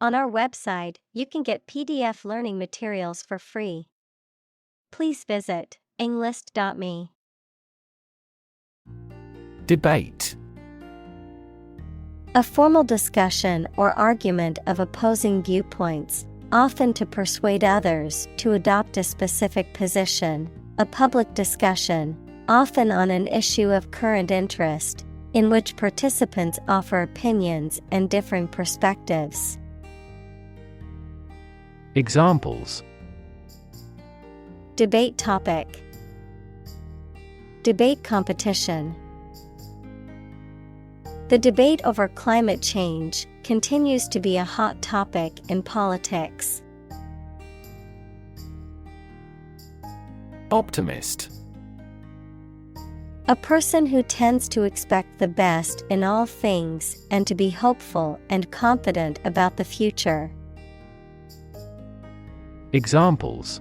On our website, you can get PDF learning materials for free. Please visit englist.me. Debate. A formal discussion or argument of opposing viewpoints, often to persuade others to adopt a specific position. A public discussion, often on an issue of current interest, in which participants offer opinions and differing perspectives. Examples: Debate topic. Debate competition. The debate over climate change continues to be a hot topic in politics. Optimist. A person who tends to expect the best in all things and to be hopeful and confident about the future. Examples: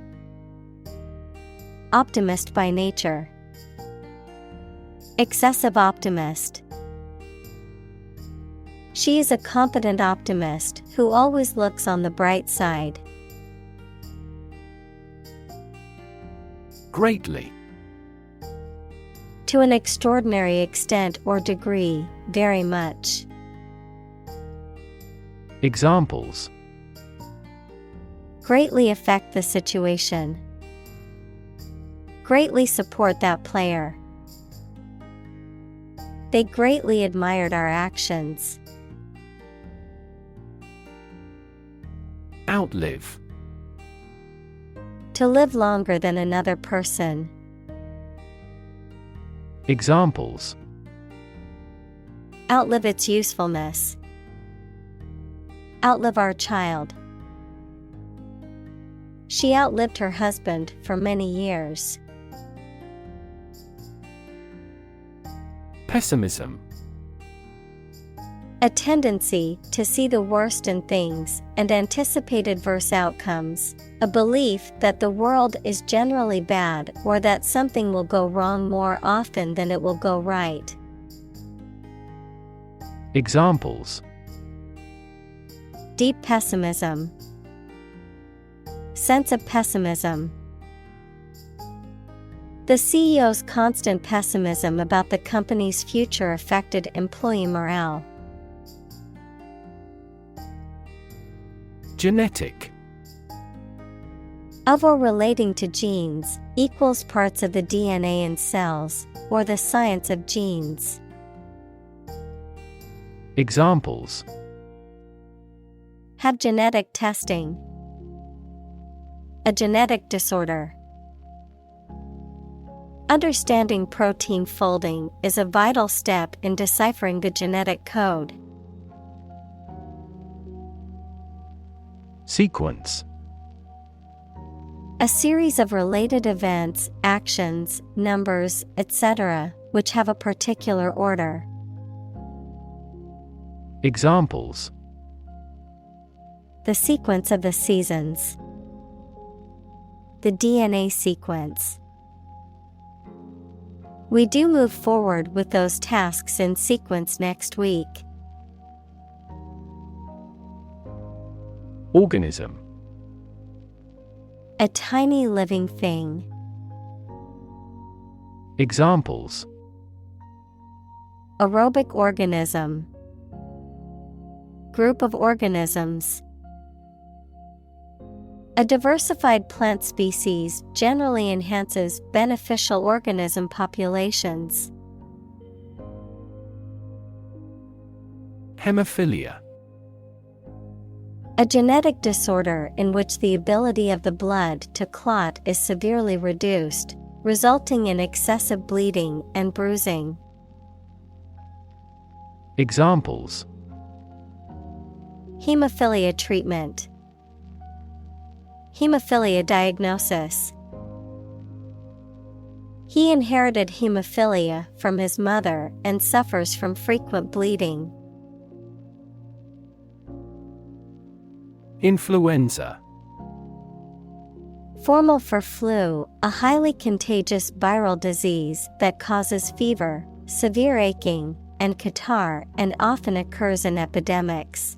Optimist by nature. Excessive optimist. She is a confident optimist who always looks on the bright side. Greatly. To an extraordinary extent or degree, very much. Examples: Greatly affect the situation. Greatly support that player. They greatly admired our actions. Outlive. To live longer than another person. Examples: Outlive its usefulness. Outlive our child. She outlived her husband for many years. Pessimism. A tendency to see the worst in things and anticipate adverse outcomes. A belief that the world is generally bad or that something will go wrong more often than it will go right. Examples: Deep pessimism. Sense of pessimism. The CEO's constant pessimism about the company's future affected employee morale. Genetic. Of or relating to genes, equals parts of the DNA in cells, or the science of genes. Examples: Have genetic testing. A genetic disorder. Understanding protein folding is a vital step in deciphering the genetic code. Sequence. A series of related events, actions, numbers, etc., which have a particular order. Examples: The sequence of the seasons. The DNA sequence. We do move forward with those tasks in sequence next week. Organism. A tiny living thing. Examples: Aerobic organism. Group of organisms. A diversified plant species generally enhances beneficial organism populations. Hemophilia. A genetic disorder in which the ability of the blood to clot is severely reduced, resulting in excessive bleeding and bruising. Examples: Hemophilia treatment. Hemophilia diagnosis. He inherited hemophilia from his mother and suffers from frequent bleeding. Influenza. Formal for flu, a highly contagious viral disease that causes fever, severe aching, and catarrh and often occurs in epidemics.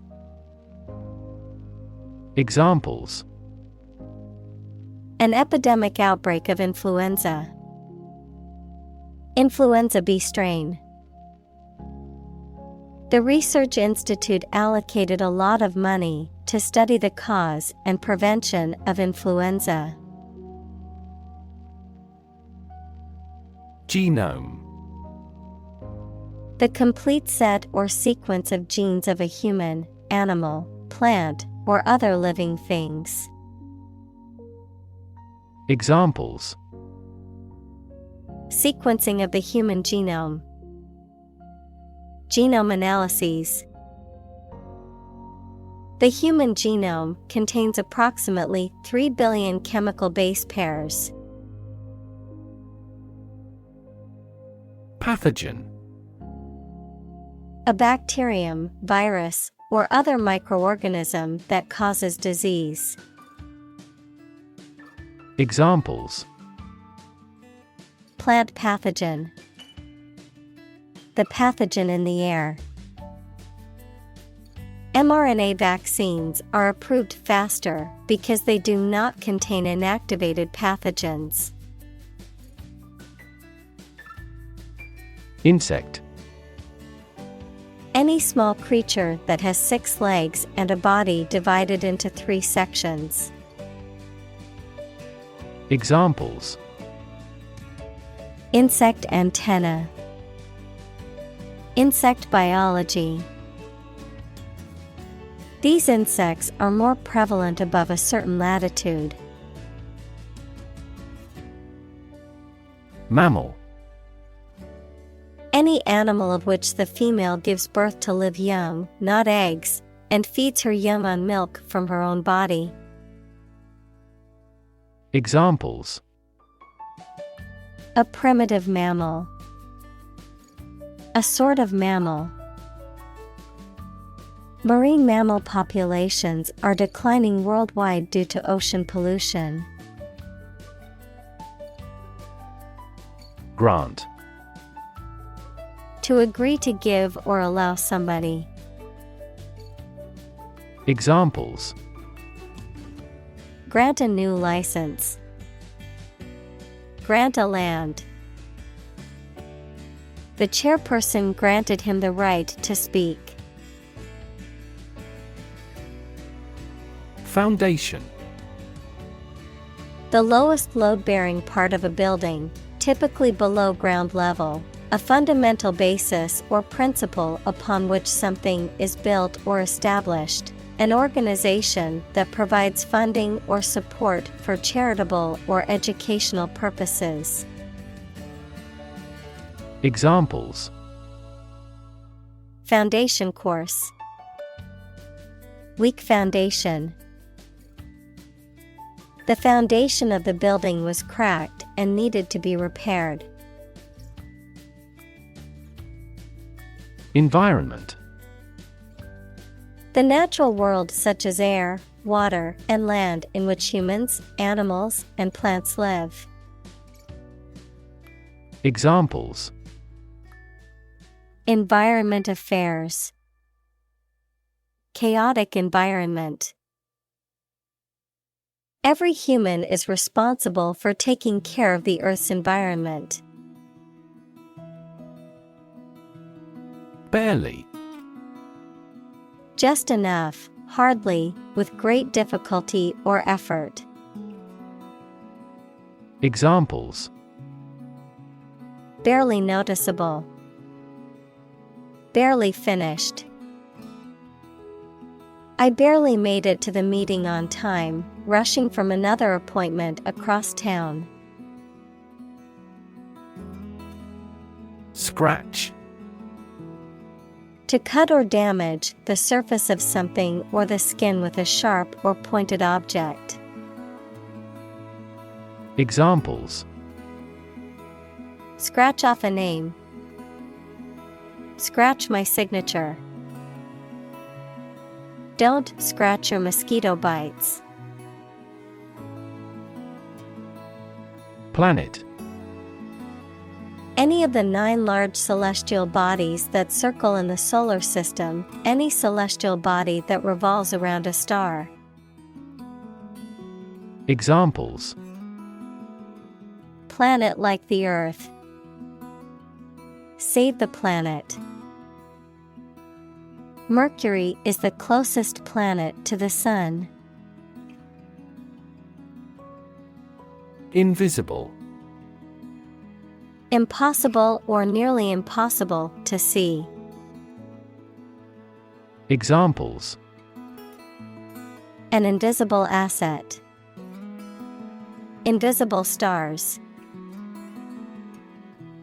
Examples: an epidemic outbreak of influenza. Influenza B strain. The research institute allocated a lot of money to study the cause and prevention of influenza. Genome. The complete set or sequence of genes of a human, animal, plant, or other living things. Examples: sequencing of the human genome. Genome analyses. The human genome contains approximately 3 billion chemical base pairs. Pathogen. A bacterium, virus, or other microorganism that causes disease. Examples: plant pathogen. The pathogen in the air. mRNA vaccines are approved faster because they do not contain inactivated pathogens. Insect. Any small creature that has 6 legs and a body divided into 3 sections. Examples: insect antenna. Insect biology. These insects are more prevalent above a certain latitude. Mammal. Any animal of which the female gives birth to live young, not eggs, and feeds her young on milk from her own body. Examples: a primitive mammal. A sort of mammal. Marine mammal populations are declining worldwide due to ocean pollution. Grant. To agree to give or allow somebody. Examples: grant a new license. Grant a land. The chairperson granted him the right to speak. Foundation. The lowest load-bearing part of a building, typically below ground level, a fundamental basis or principle upon which something is built or established, an organization that provides funding or support for charitable or educational purposes. Examples: foundation course. Weak foundation. The foundation of the building was cracked and needed to be repaired. Environment. The natural world such as air, water, and land in which humans, animals, and plants live. Examples: environment affairs. Chaotic environment. Every human is responsible for taking care of the Earth's environment. Barely. Just enough, hardly, with great difficulty or effort. Examples: barely noticeable. Barely finished. I barely made it to the meeting on time, rushing from another appointment across town. Scratch. To cut or damage the surface of something or the skin with a sharp or pointed object. Examples: scratch off a name. Scratch my signature. Don't scratch your mosquito bites. Planet. Any of the 9 large celestial bodies that circle in the solar system, any celestial body that revolves around a star. Examples: Planet like the Earth. Save the planet. Mercury is the closest planet to the Sun. Invisible. Impossible or nearly impossible to see. Examples: An invisible asset. Invisible stars.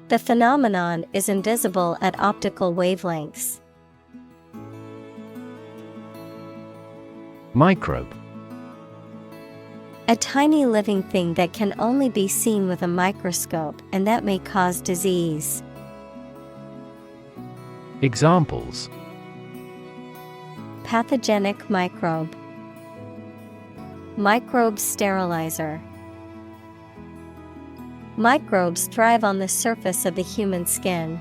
The phenomenon is invisible at optical wavelengths. Microbe. A tiny living thing that can only be seen with a microscope and that may cause disease. Examples: Pathogenic microbe. Microbe sterilizer. Microbes thrive on the surface of the human skin.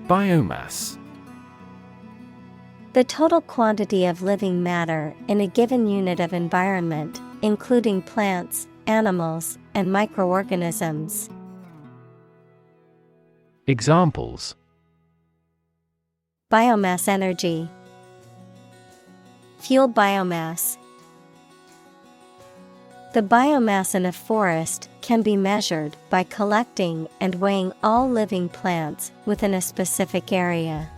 Biomass. The total quantity of living matter in a given unit of environment, including plants, animals, and microorganisms. Examples: Biomass energy. Fuel biomass. The biomass in a forest can be measured by collecting and weighing all living plants within a specific area.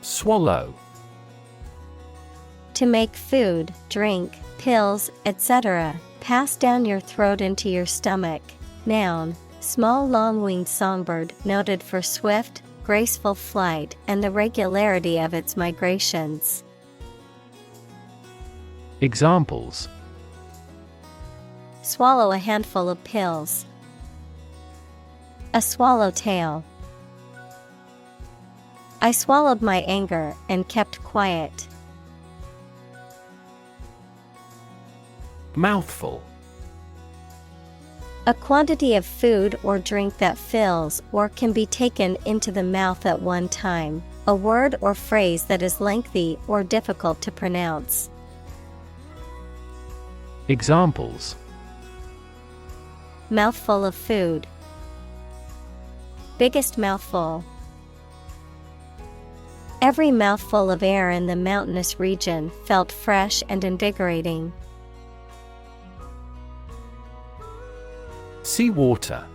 Swallow. To make food, drink, pills, etc., pass down your throat into your stomach. Noun, small long-winged songbird noted for swift, graceful flight and the regularity of its migrations. Examples: Swallow a handful of pills. A swallowtail. I swallowed my anger and kept quiet. Mouthful. A quantity of food or drink that fills or can be taken into the mouth at one time. A word or phrase that is lengthy or difficult to pronounce. Examples: Mouthful of food. Biggest mouthful. Every mouthful of air in the mountainous region felt fresh and invigorating. Seawater.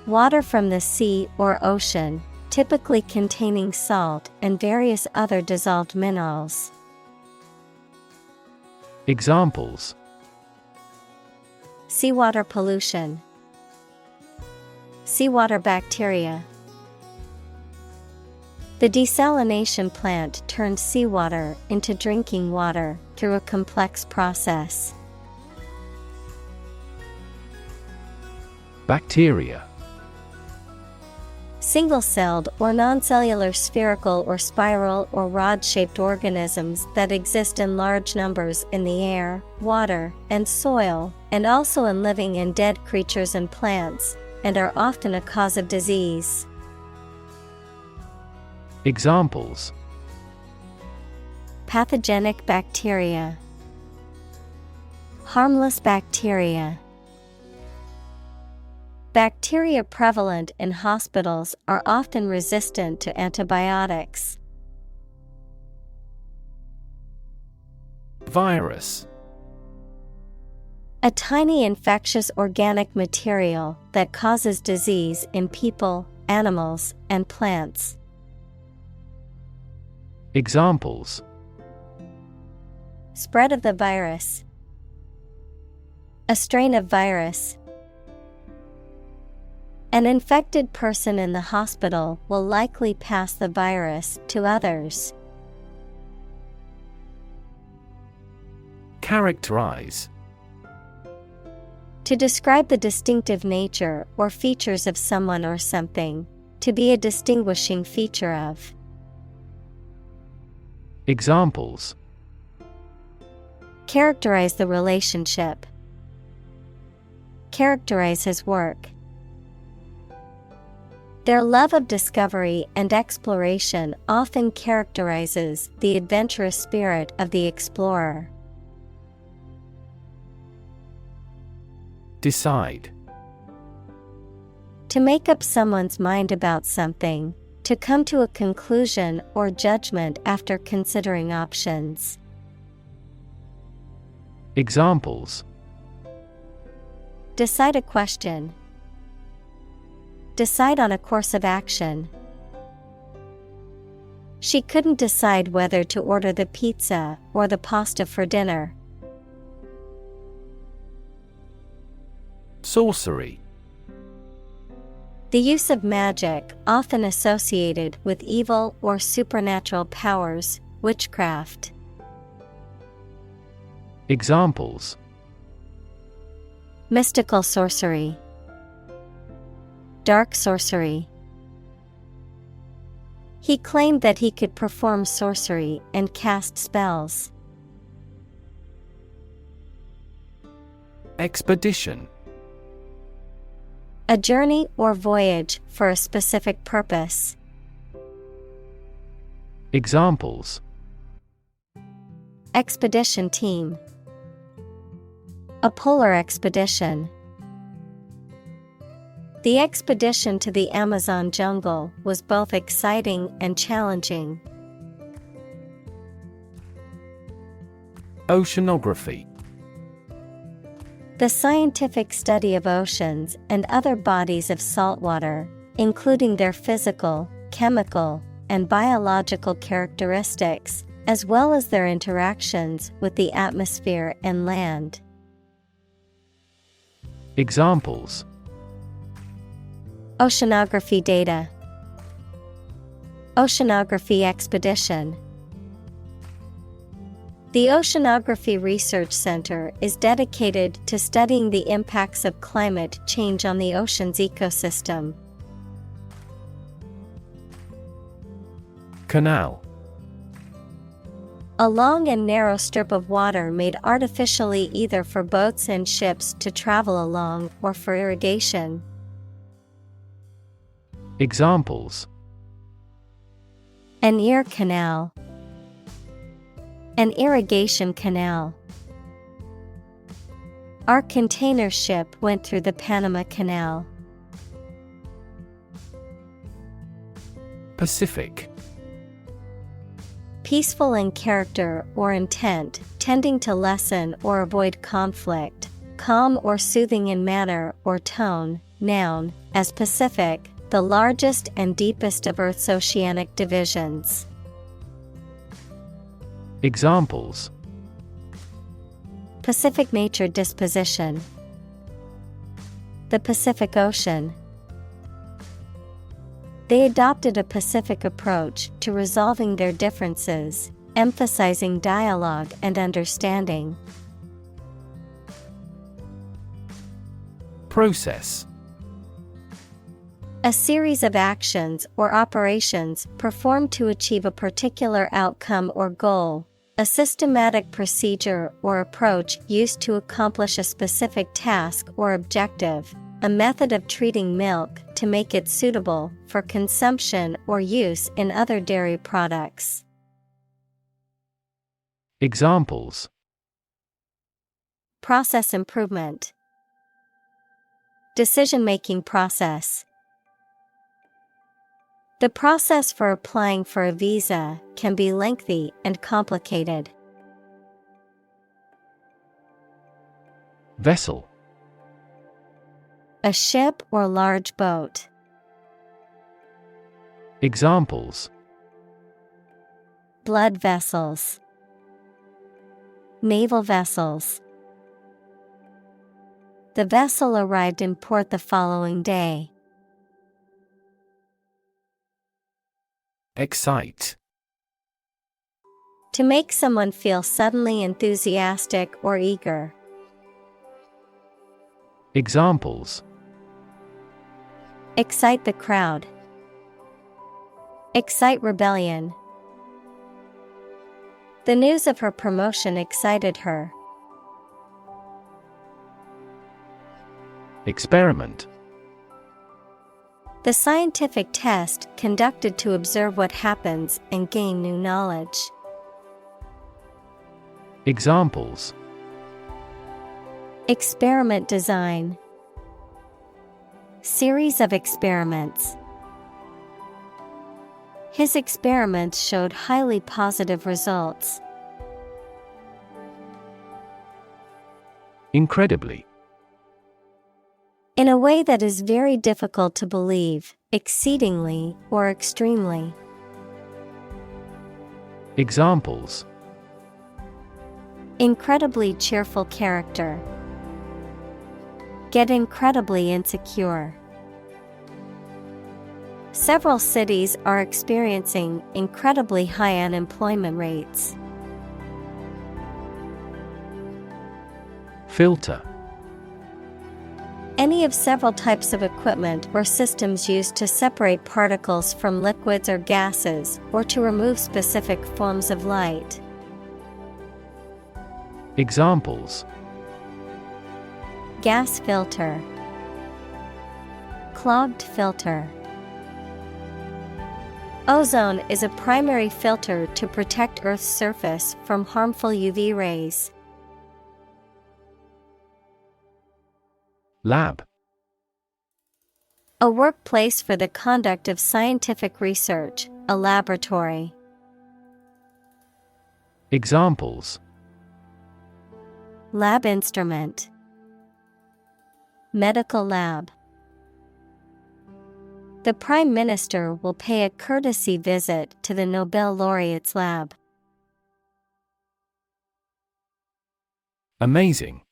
Water from the sea or ocean, typically containing salt and various other dissolved minerals. Examples: Seawater pollution. Seawater bacteria. The desalination plant turned seawater into drinking water through a complex process. Bacteria. Single-celled or non-cellular spherical or spiral or rod-shaped organisms that exist in large numbers in the air, water, and soil, and also in living and dead creatures and plants, and are often a cause of disease. Examples: Pathogenic bacteria. Harmless bacteria. Bacteria prevalent in hospitals are often resistant to antibiotics. Virus. A tiny infectious organic material that causes disease in people, animals, and plants. Examples: Spread of the virus. A strain of virus. An infected person in the hospital will likely pass the virus to others. Characterize. To describe the distinctive nature or features of someone or something. To be a distinguishing feature of. Examples: Characterize the relationship. Characterize his work. Their love of discovery and exploration often characterizes the adventurous spirit of the explorer. Decide. To make up someone's mind about something, to come to a conclusion or judgment after considering options. Examples: Decide a question. Decide on a course of action. She couldn't decide whether to order the pizza or the pasta for dinner. Sorcery. The use of magic, often associated with evil or supernatural powers, witchcraft. Examples: Mystical sorcery. Dark sorcery. He claimed that he could perform sorcery and cast spells. Expedition. A journey or voyage for a specific purpose. Examples: Expedition team. A polar expedition. The expedition to the Amazon jungle was both exciting and challenging. Oceanography. The scientific study of oceans and other bodies of saltwater, including their physical, chemical, and biological characteristics, as well as their interactions with the atmosphere and land. Examples: Oceanography data. Oceanography expedition. The Oceanography Research Center is dedicated to studying the impacts of climate change on the ocean's ecosystem. Canal. A long and narrow strip of water made artificially either for boats and ships to travel along or for irrigation. Examples: An ear canal. An irrigation canal. Our container ship went through the Panama Canal. Pacific. Peaceful in character or intent, tending to lessen or avoid conflict, calm or soothing in manner or tone. Noun, as Pacific, the largest and deepest of Earth's oceanic divisions. Examples: Pacific nature disposition. The Pacific Ocean. They adopted a pacific approach to resolving their differences, emphasizing dialogue and understanding. Process. A series of actions or operations performed to achieve a particular outcome or goal. A systematic procedure or approach used to accomplish a specific task or objective. A method of treating milk to make it suitable for consumption or use in other dairy products. Examples: Process improvement. Decision-making process. The process for applying for a visa can be lengthy and complicated. Vessel. A ship or large boat. Examples: Blood vessels. Naval vessels. The vessel arrived in port the following day. Excite. To make someone feel suddenly enthusiastic or eager. Examples: Excite the crowd. Excite rebellion. The news of her promotion excited her. Experiment. The scientific test conducted to observe what happens and gain new knowledge. Examples: Experiment design. Series of experiments. His experiments showed highly positive results. Incredibly. In a way that is very difficult to believe, exceedingly, or extremely. Examples: Incredibly cheerful character. Get incredibly insecure. Several cities are experiencing incredibly high unemployment rates. Filter. Any of several types of equipment or systems used to separate particles from liquids or gases, or to remove specific forms of light. Examples: Gas filter. Clogged filter. Ozone is a primary filter to protect Earth's surface from harmful UV rays. Lab. A workplace for the conduct of scientific research, a laboratory. Examples: Lab instrument. Medical lab. The Prime Minister will pay a courtesy visit to the Nobel laureate's lab. Amazing.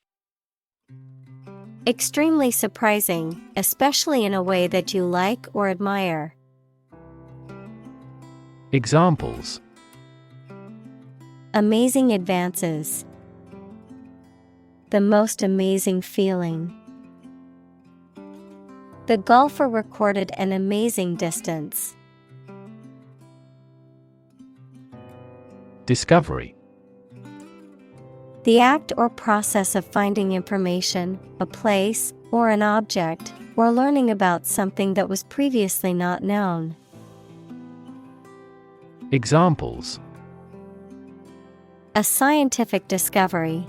Extremely surprising, especially in a way that you like or admire. Examples: Amazing advances. The most amazing feeling. The golfer recorded an amazing distance. Discovery. The act or process of finding information, a place, or an object, or learning about something that was previously not known. Examples: A scientific discovery.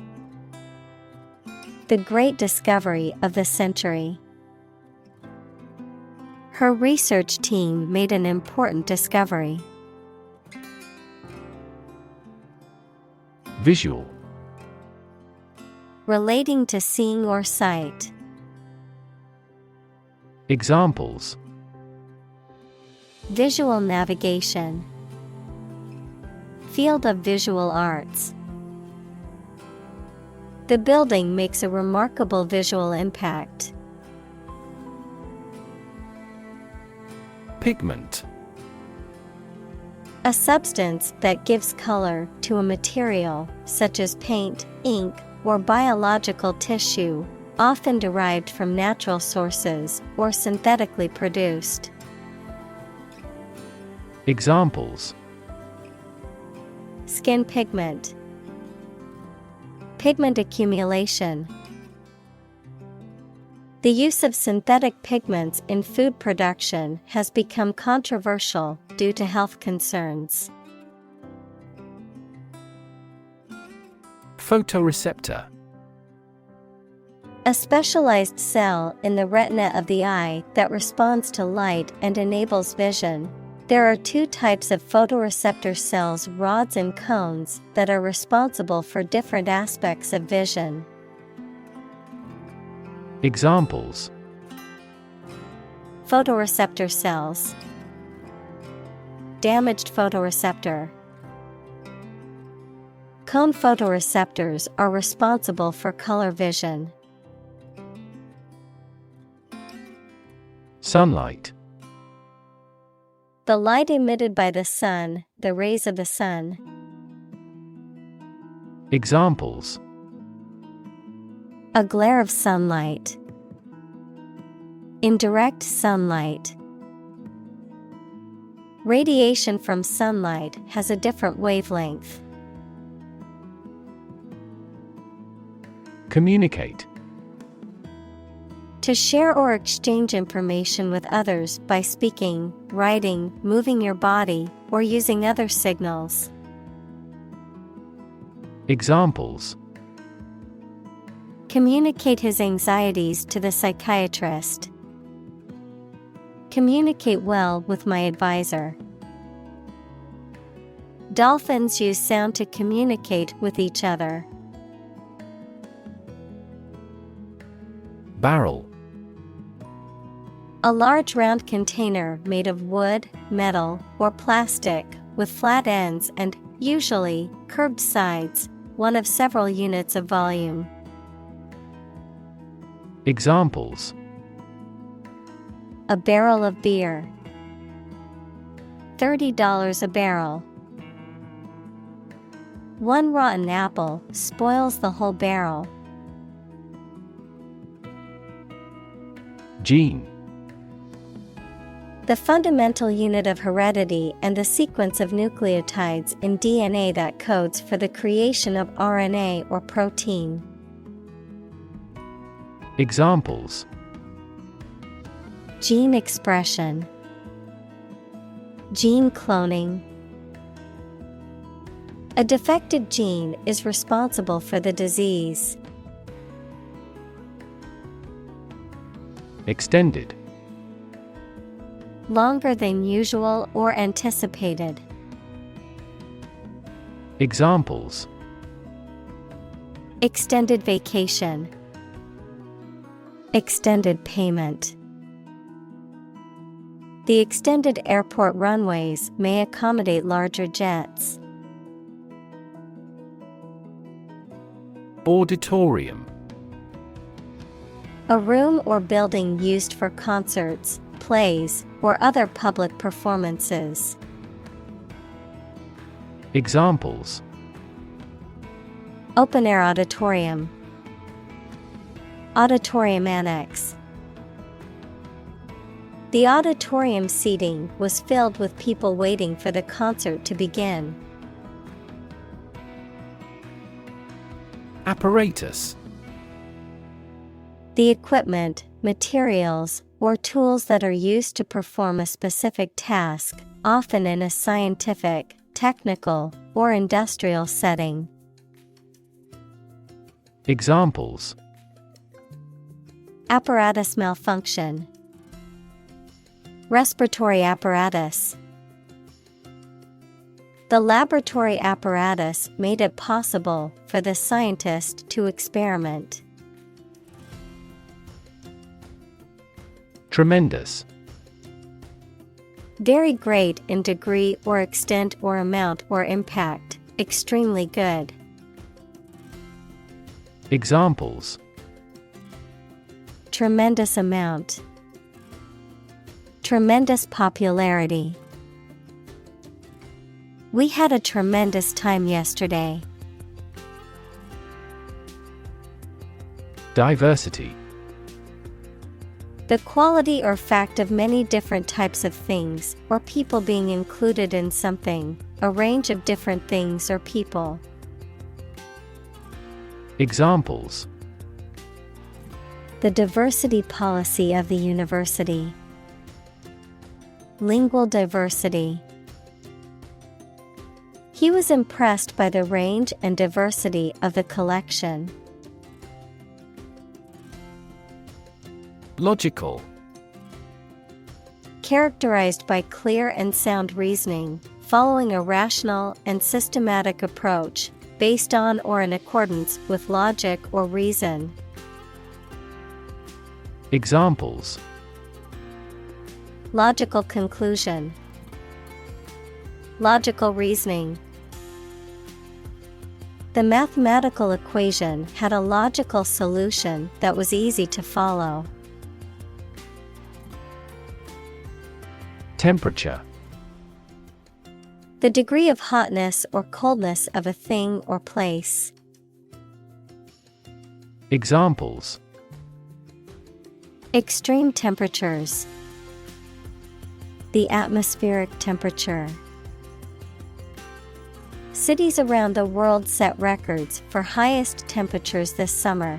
The great discovery of the century. Her research team made an important discovery. Visual. Relating to seeing or sight. Examples: Visual navigation. Field of visual arts. The building makes a remarkable visual impact. Pigment. A substance that gives color to a material, such as paint, ink, or biological tissue, often derived from natural sources or synthetically produced. Examples: Skin pigment. Pigment accumulation. The use of synthetic pigments in food production has become controversial due to health concerns. Photoreceptor. A specialized cell in the retina of the eye that responds to light and enables vision. There are two types of photoreceptor cells, rods and cones, that are responsible for different aspects of vision. Examples: Photoreceptor cells. Damaged photoreceptor. Cone photoreceptors are responsible for color vision. Sunlight. The light emitted by the sun, the rays of the sun. Examples: A glare of sunlight. Indirect sunlight. Radiation from sunlight has a different wavelength. Communicate. To share or exchange information with others by speaking, writing, moving your body, or using other signals. Examples: Communicate his anxieties to the psychiatrist. Communicate well with my advisor. Dolphins use sound to communicate with each other. Barrel. A large round container made of wood, metal, or plastic, with flat ends and, usually, curved sides, one of several units of volume. Examples: A barrel of beer. $30 a barrel. One rotten apple spoils the whole barrel. Gene. The fundamental unit of heredity and the sequence of nucleotides in DNA that codes for the creation of RNA or protein. Examples: Gene expression. Gene cloning. A defective gene is responsible for the disease. Extended. Longer than usual or anticipated. Examples: Extended vacation. Extended payment. The extended airport runways may accommodate larger jets. Auditorium. A room or building used for concerts, plays, or other public performances. Examples: Open-air auditorium. Auditorium annex. The auditorium seating was filled with people waiting for the concert to begin. Apparatus. The equipment, materials, or tools that are used to perform a specific task, often in a scientific, technical, or industrial setting. Examples: Apparatus malfunction. Respiratory apparatus. The laboratory apparatus made it possible for the scientist to experiment. Tremendous. Very great in degree or extent or amount or impact, extremely good. Examples: Tremendous amount. Tremendous popularity. We had a tremendous time yesterday. Diversity. The quality or fact of many different types of things or people being included in something, a range of different things or people. Examples: The diversity policy of the university. Lingual diversity. He was impressed by the range and diversity of the collection. Logical. Characterized by clear and sound reasoning, following a rational and systematic approach, based on or in accordance with logic or reason. Examples: Logical conclusion. Logical reasoning. The mathematical equation had a logical solution that was easy to follow. Temperature. The degree of hotness or coldness of a thing or place. Examples: Extreme temperatures. The atmospheric temperature. Cities around the world set records for highest temperatures this summer.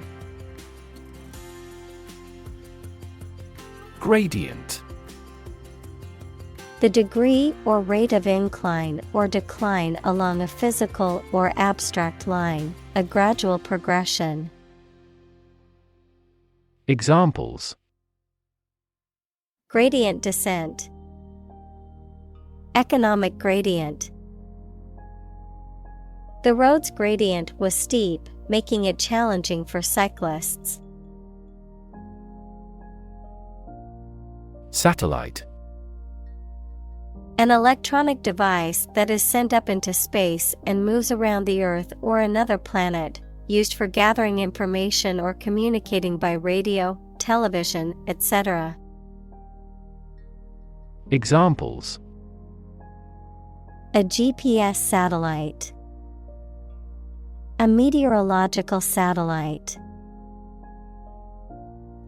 Gradient. The degree or rate of incline or decline along a physical or abstract line, a gradual progression. Examples: Gradient descent. Economic gradient. The road's gradient was steep, making it challenging for cyclists. Satellite. An electronic device that is sent up into space and moves around the Earth or another planet, used for gathering information or communicating by radio, television, etc. Examples: A GPS satellite. A meteorological satellite.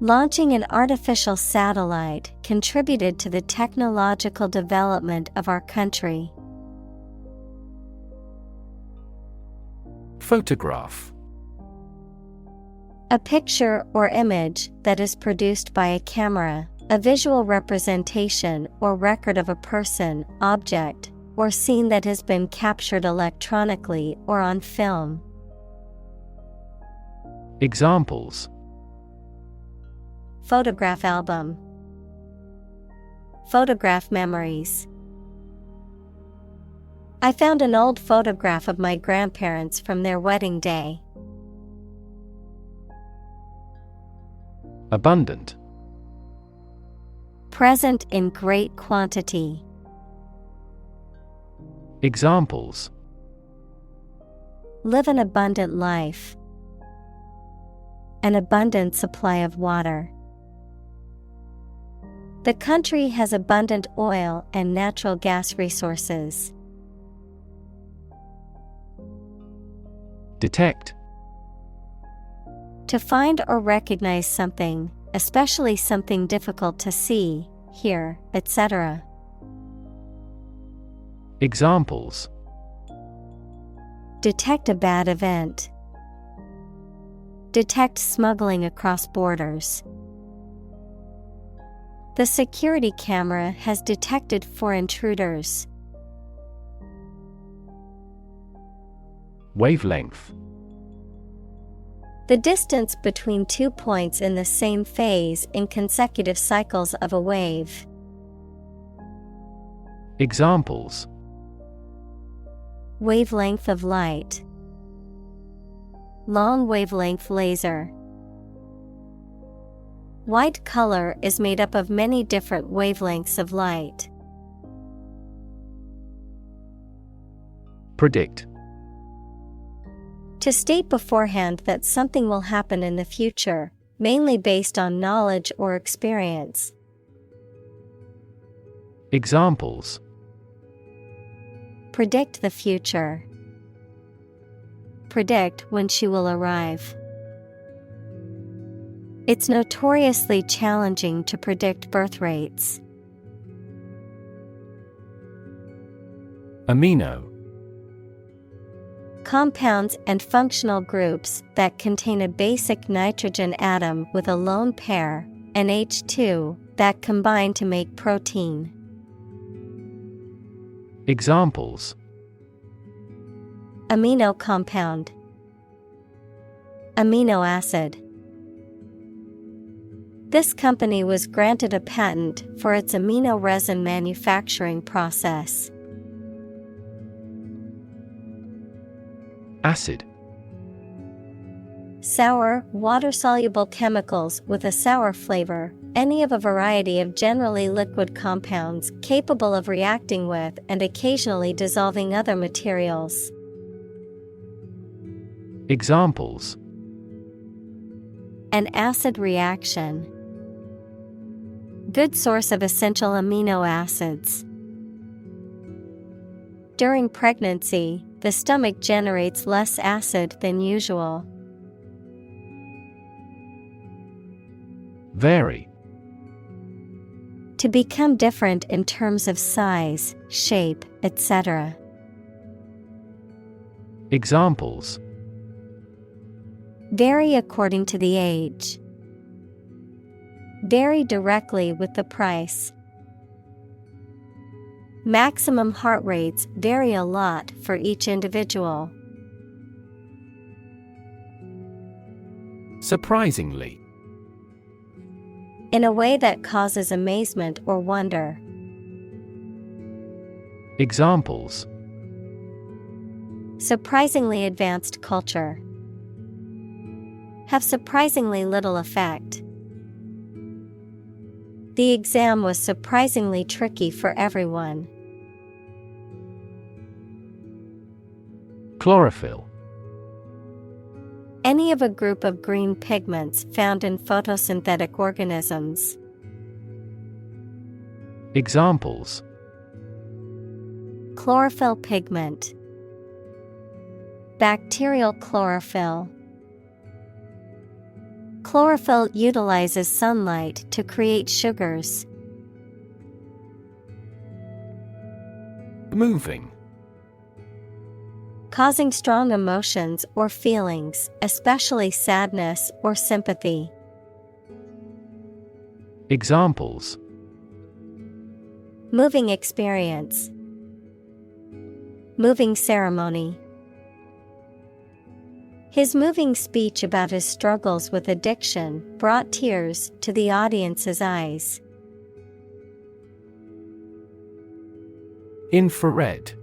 Launching an artificial satellite contributed to the technological development of our country. Photograph. A picture or image that is produced by a camera, a visual representation or record of a person, object, or scene that has been captured electronically or on film. Examples: Photograph album. Photograph memories. I found an old photograph of my grandparents from their wedding day. Abundant. Present in great quantity. Examples: Live an abundant life. An abundant supply of water. The country has abundant oil and natural gas resources. Detect. To find or recognize something, especially something difficult to see, hear, etc. Examples: Detect a bad event. Detect smuggling across borders. The security camera has detected 4 intruders. Wavelength. The distance between 2 points in the same phase in consecutive cycles of a wave. Examples: Wavelength of light. Long wavelength laser. White color is made up of many different wavelengths of light. Predict. To state beforehand that something will happen in the future, mainly based on knowledge or experience. Examples: Predict the future. Predict when she will arrive. It's notoriously challenging to predict birth rates. Amino. Compounds and functional groups that contain a basic nitrogen atom with a lone pair, NH2, that combine to make protein. Examples: Amino compound. Amino acid. This company was granted a patent for its amino resin manufacturing process. Acid. Sour, water-soluble chemicals with a sour flavor, any of a variety of generally liquid compounds capable of reacting with and occasionally dissolving other materials. Examples: An acid reaction. Good source of essential amino acids. During pregnancy, the stomach generates less acid than usual. Vary. To become different in terms of size, shape, etc. Examples: Vary according to the age. Vary directly with the price. Maximum heart rates vary a lot for each individual. Surprisingly. In a way that causes amazement or wonder. Examples: surprisingly advanced culture. Have surprisingly little effect. The exam was surprisingly tricky for everyone. Chlorophyll. Any of a group of green pigments found in photosynthetic organisms. Examples: chlorophyll pigment. Bacterial chlorophyll. Chlorophyll utilizes sunlight to create sugars. Moving. Causing strong emotions or feelings, especially sadness or sympathy. Examples: moving experience. Moving ceremony. His moving speech about his struggles with addiction brought tears to the audience's eyes. Infrared.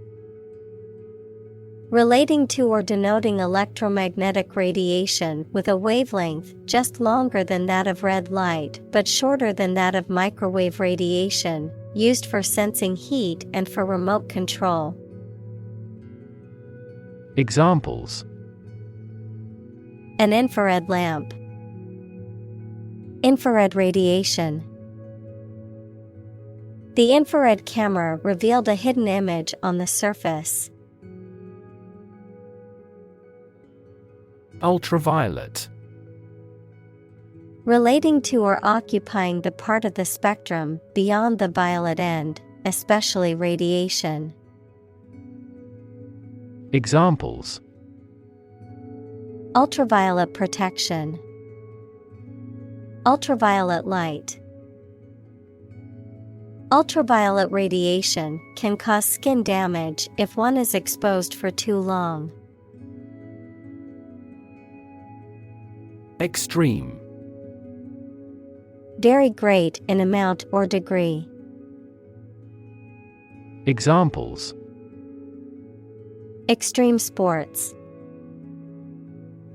Relating to or denoting electromagnetic radiation with a wavelength just longer than that of red light but shorter than that of microwave radiation, used for sensing heat and for remote control. Examples: an infrared lamp. Infrared radiation. The infrared camera revealed a hidden image on the surface. Ultraviolet. Relating to or occupying the part of the spectrum beyond the violet end, especially radiation. Examples: ultraviolet protection. Ultraviolet light. Ultraviolet radiation can cause skin damage if one is exposed for too long. Extreme. Very great in amount or degree. Examples: extreme sports.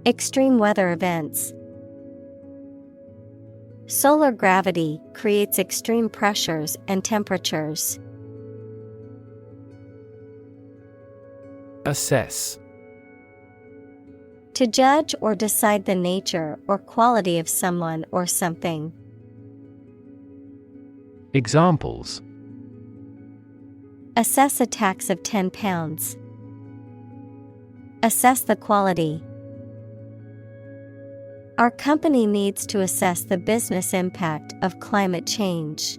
Extreme weather events. Solar gravity creates extreme pressures and temperatures. Assess. To judge or decide the nature or quality of someone or something. Examples: assess a tax of £10. Assess the quality. Our company needs to assess the business impact of climate change.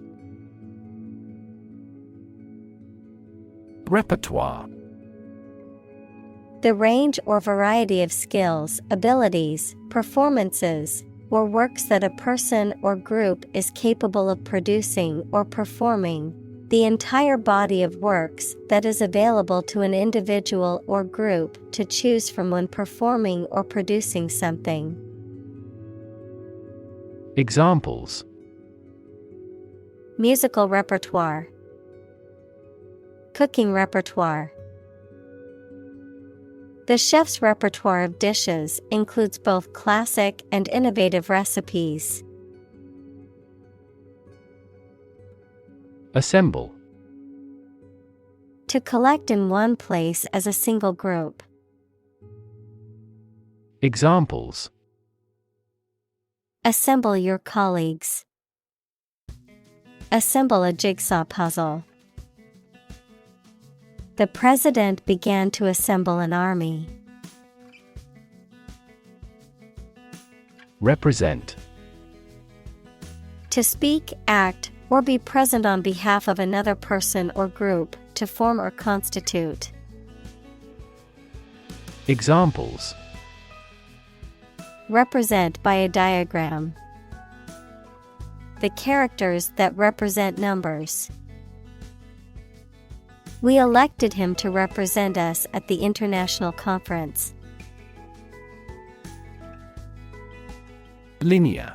Repertoire. The range or variety of skills, abilities, performances, or works that a person or group is capable of producing or performing, the entire body of works that is available to an individual or group to choose from when performing or producing something. Examples: musical repertoire. Cooking repertoire. The chef's repertoire of dishes includes both classic and innovative recipes. Assemble. To collect in one place as a single group. Examples: assemble your colleagues. Assemble a jigsaw puzzle. The president began to assemble an army. Represent. To speak, act, or be present on behalf of another person or group, to form or constitute. Examples: represent by a diagram. the characters that represent numbers. We elected him to represent us at the international conference. Linear.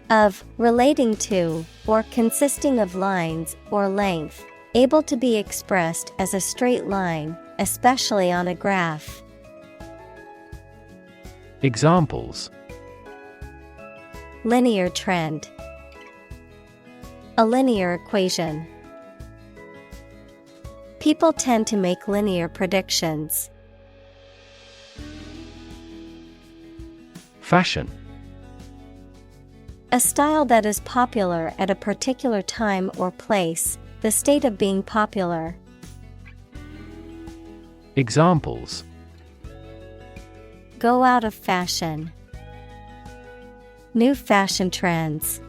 Of, relating to, or consisting of lines or length, able to be expressed as a straight line, especially on a graph. Examples: Linear trend. A linear equation. People tend to make linear predictions. Fashion. A style that is popular at a particular time or place, the state of being popular. Examples: Go out of fashion. New fashion trends.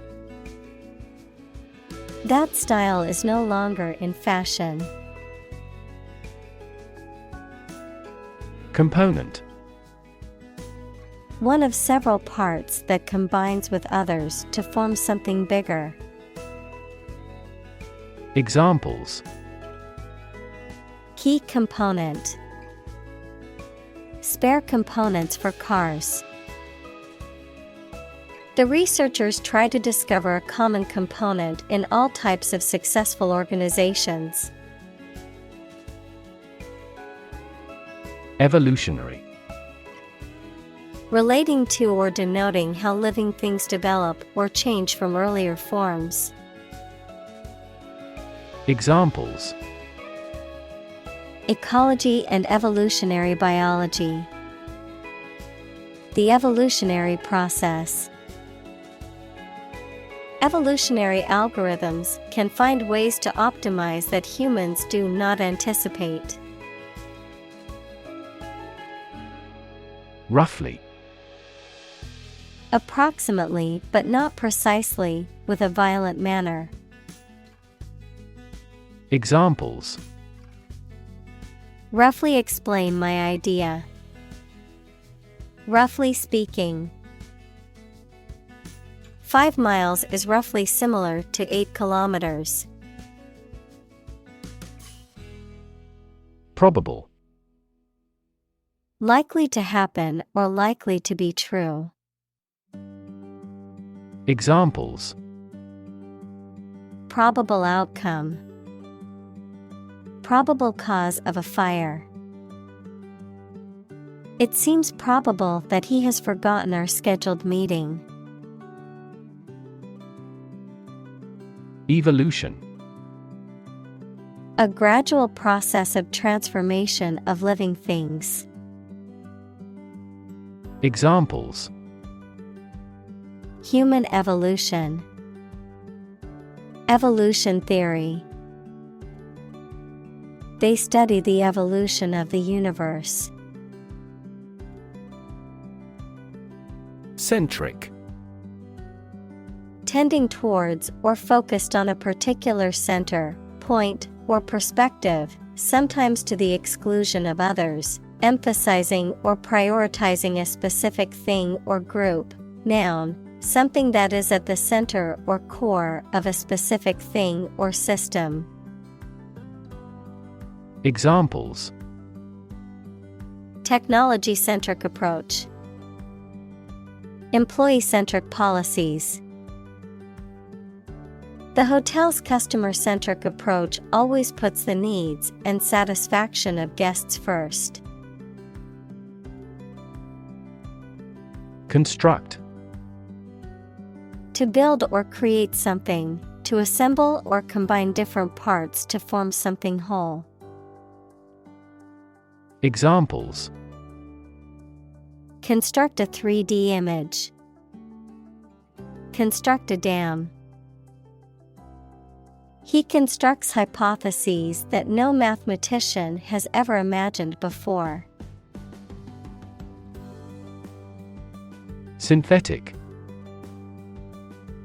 That style is no longer in fashion. Component. One of several parts that combines with others to form something bigger. Examples: Key component. Spare components for cars. The researchers try to discover a common component in all types of successful organizations. Evolutionary. Relating to or denoting how living things develop or change from earlier forms. Examples: Ecology and evolutionary biology. The evolutionary process. Evolutionary algorithms can find ways to optimize that humans do not anticipate. Roughly. Approximately, but not precisely, with a violent manner. Examples: Roughly explain my idea. Roughly speaking. 5 miles is roughly similar to 8 kilometers. Probable. Likely to happen or likely to be true. Examples: Probable outcome. Probable cause of a fire. It seems probable that he has forgotten our scheduled meeting. Evolution. A gradual process of transformation of living things. Examples: Human evolution. Evolution theory. They study the evolution of the universe. Centric. Tending towards or focused on a particular center, point, or perspective, sometimes to the exclusion of others, emphasizing or prioritizing a specific thing or group. Noun, something that is at the center or core of a specific thing or system. Examples: Technology-centric approach. Employee-centric policies. The hotel's customer-centric approach always puts the needs and satisfaction of guests first. Construct. To build or create something, to assemble or combine different parts to form something whole. Examples: Construct a 3D image. Construct a dam. He constructs hypotheses that no mathematician has ever imagined before. Synthetic.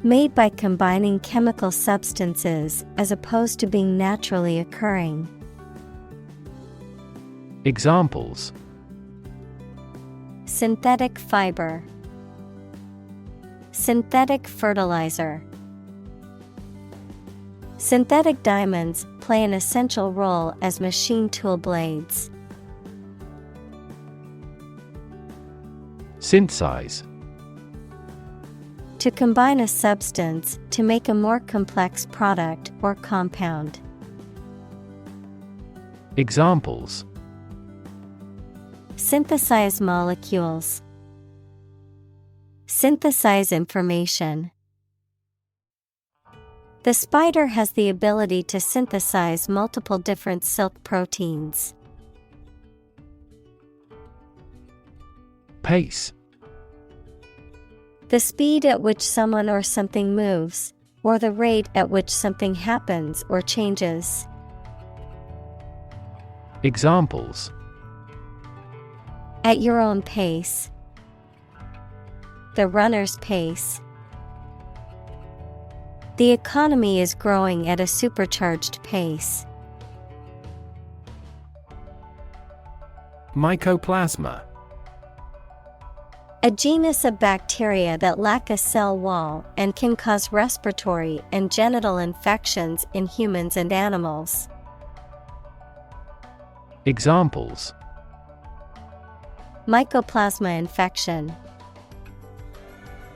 Made by combining chemical substances as opposed to being naturally occurring. Examples: Synthetic fiber. Synthetic fertilizer. Synthetic diamonds play an essential role as machine tool blades. Synthesize. To combine a substance to make a more complex product or compound. Examples: Synthesize molecules. Synthesize information. The spider has the ability to synthesize multiple different silk proteins. Pace. The speed at which someone or something moves, or the rate at which something happens or changes. Examples: At your own pace. The runner's pace. The economy is growing at a supercharged pace. Mycoplasma. A genus of bacteria that lack a cell wall and can cause respiratory and genital infections in humans and animals. Examples: Mycoplasma infection.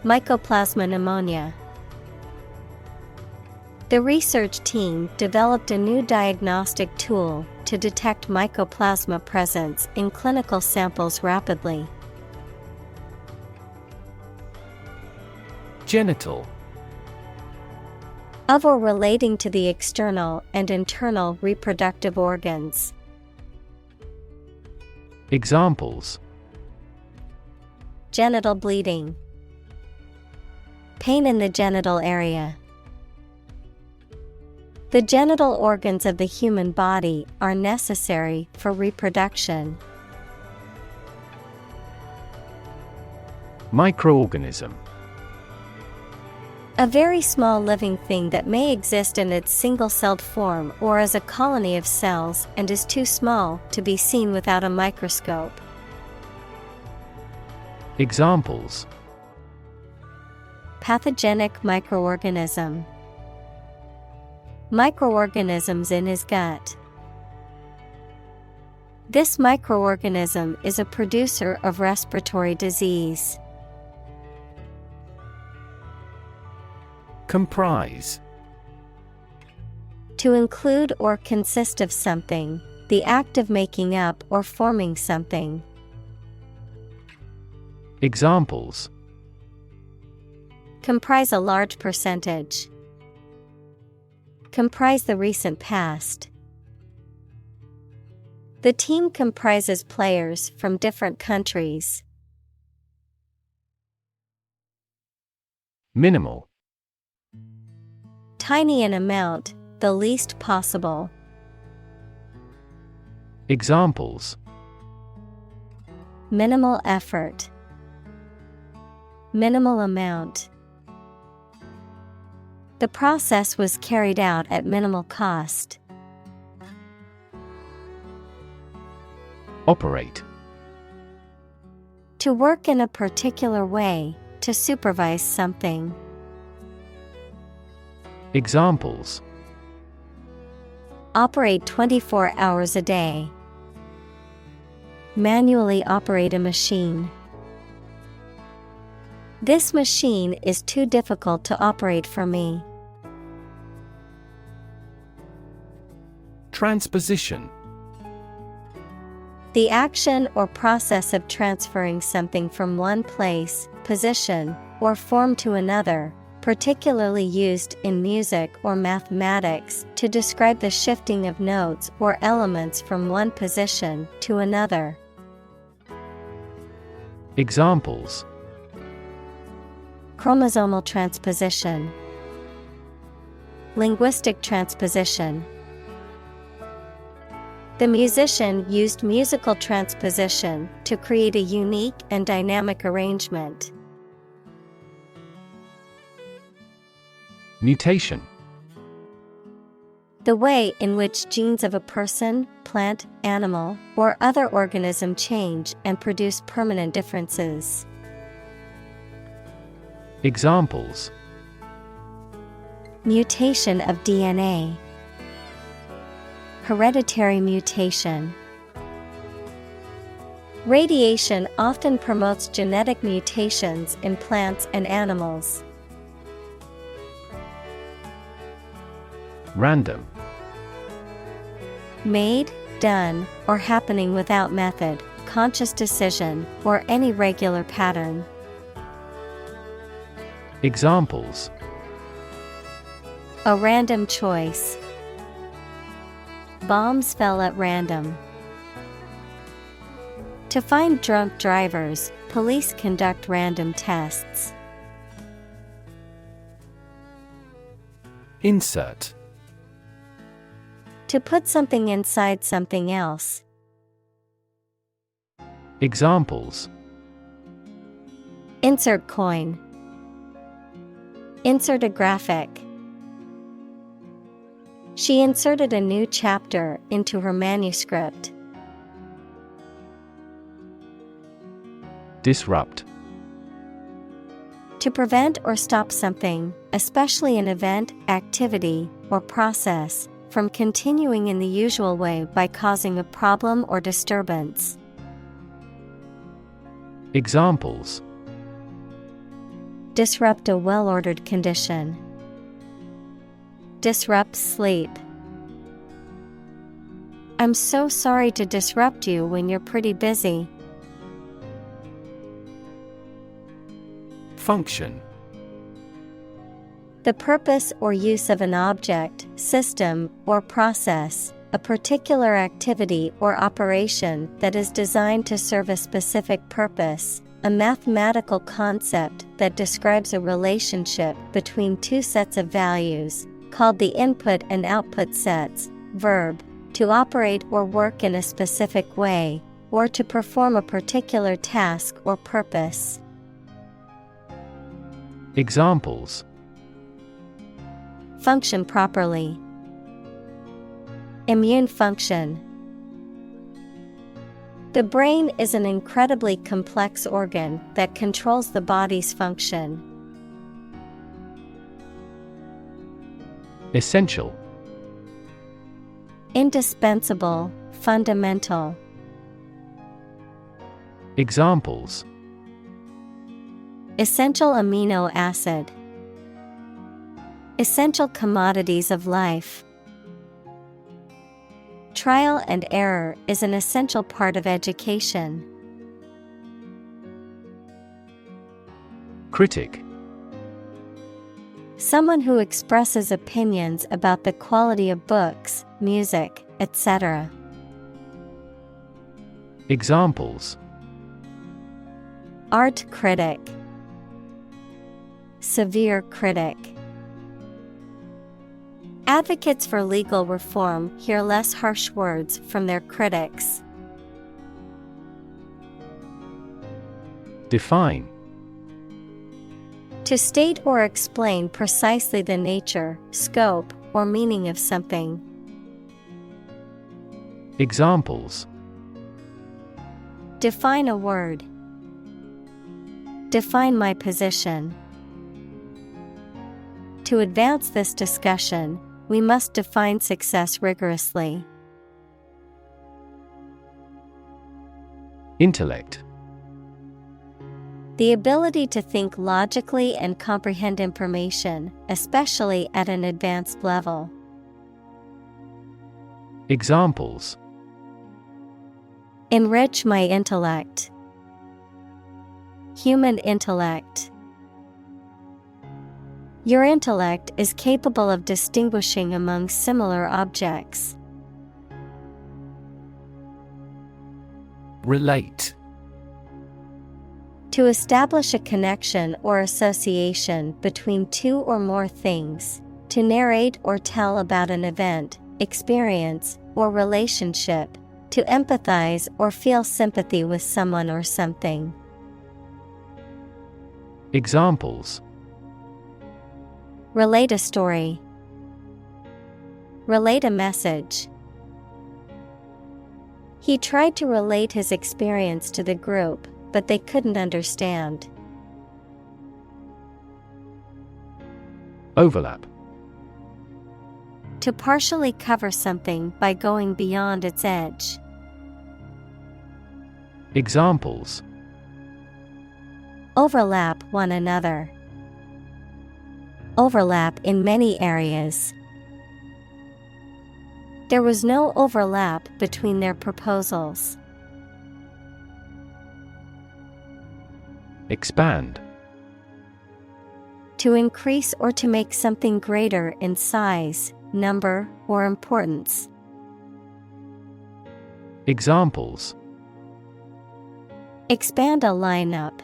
Mycoplasma pneumonia. The research team developed a new diagnostic tool to detect mycoplasma presence in clinical samples rapidly. Genital. Of or relating to the external and internal reproductive organs. Examples: Genital bleeding. Pain in the genital area. The genital organs of the human body are necessary for reproduction. Microorganism. A very small living thing that may exist in its single-celled form or as a colony of cells and is too small to be seen without a microscope. Examples: Pathogenic microorganism. Microorganisms in his gut. This microorganism is a producer of respiratory disease. Comprise. To include or consist of something, the act of making up or forming something. Examples: Comprise a large percentage. Comprise the recent past. The team comprises players from different countries. Minimal. Tiny in amount, the least possible. Examples: Minimal effort. Minimal amount. The process was carried out at minimal cost. Operate. To work in a particular way, to supervise something. Examples: Operate 24 hours a day. Manually operate a machine. This machine is too difficult to operate for me. Transposition. The action or process of transferring something from one place, position, or form to another, particularly used in music or mathematics to describe the shifting of notes or elements from one position to another. Examples: Chromosomal transposition. Linguistic transposition. The musician used musical transposition to create a unique and dynamic arrangement. Mutation. The way in which genes of a person, plant, animal, or other organism change and produce permanent differences. Examples: mutation of DNA, hereditary mutation. Radiation often promotes genetic mutations in plants and animals. Random. Made, done, or happening without method, conscious decision, or any regular pattern. Examples: a random choice. Bombs fell at random. To find drunk drivers, police conduct random tests. Insert. To put something inside something else. Examples: insert coin. Insert a graphic. She inserted a new chapter into her manuscript. Disrupt. To prevent or stop something, especially an event, activity, or process, from continuing in the usual way by causing a problem or disturbance. Examples: disrupt a well-ordered condition. Disrupt sleep. I'm so sorry to disrupt you when you're pretty busy. Function. The purpose or use of an object, system, or process, a particular activity or operation that is designed to serve a specific purpose, a mathematical concept that describes a relationship between two sets of values, called the input and output sets. Verb, to operate or work in a specific way, or to perform a particular task or purpose. Examples: function properly. Immune function. The brain is an incredibly complex organ that controls the body's function. Essential. Indispensable, fundamental. Examples: essential amino acid. Essential commodities of life. Trial and error is an essential part of education. Critic. Someone who expresses opinions about the quality of books, music, etc. Examples: art critic. Severe critic. Advocates for legal reform hear less harsh words from their critics. Define. To state or explain precisely the nature, scope, or meaning of something. Examples: define a word. Define my position. To advance this discussion, we must define success rigorously. Intellect. The ability to think logically and comprehend information, especially at an advanced level. Examples: enrich my intellect. Human intellect. Your intellect is capable of distinguishing among similar objects. Relate. To establish a connection or association between two or more things, to narrate or tell about an event, experience, or relationship, to empathize or feel sympathy with someone or something. Examples: relate a story. Relate a message. He tried to relate his experience to the group, but they couldn't understand. Overlap. To partially cover something by going beyond its edge. Examples: Overlap one another. Overlap in many areas. There was no overlap between their proposals. Expand. To increase or to make something greater in size, number, or importance. Examples: Expand a lineup.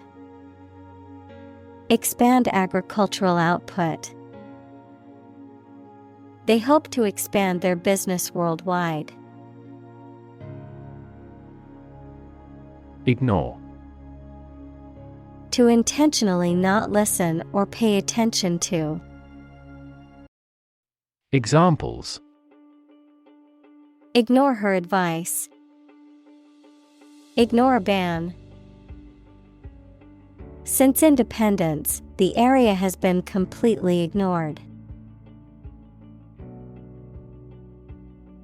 Expand agricultural output. They hope to expand their business worldwide. Ignore. To intentionally not listen or pay attention to. Examples: Ignore her advice. Ignore a ban. Since independence, the area has been completely ignored.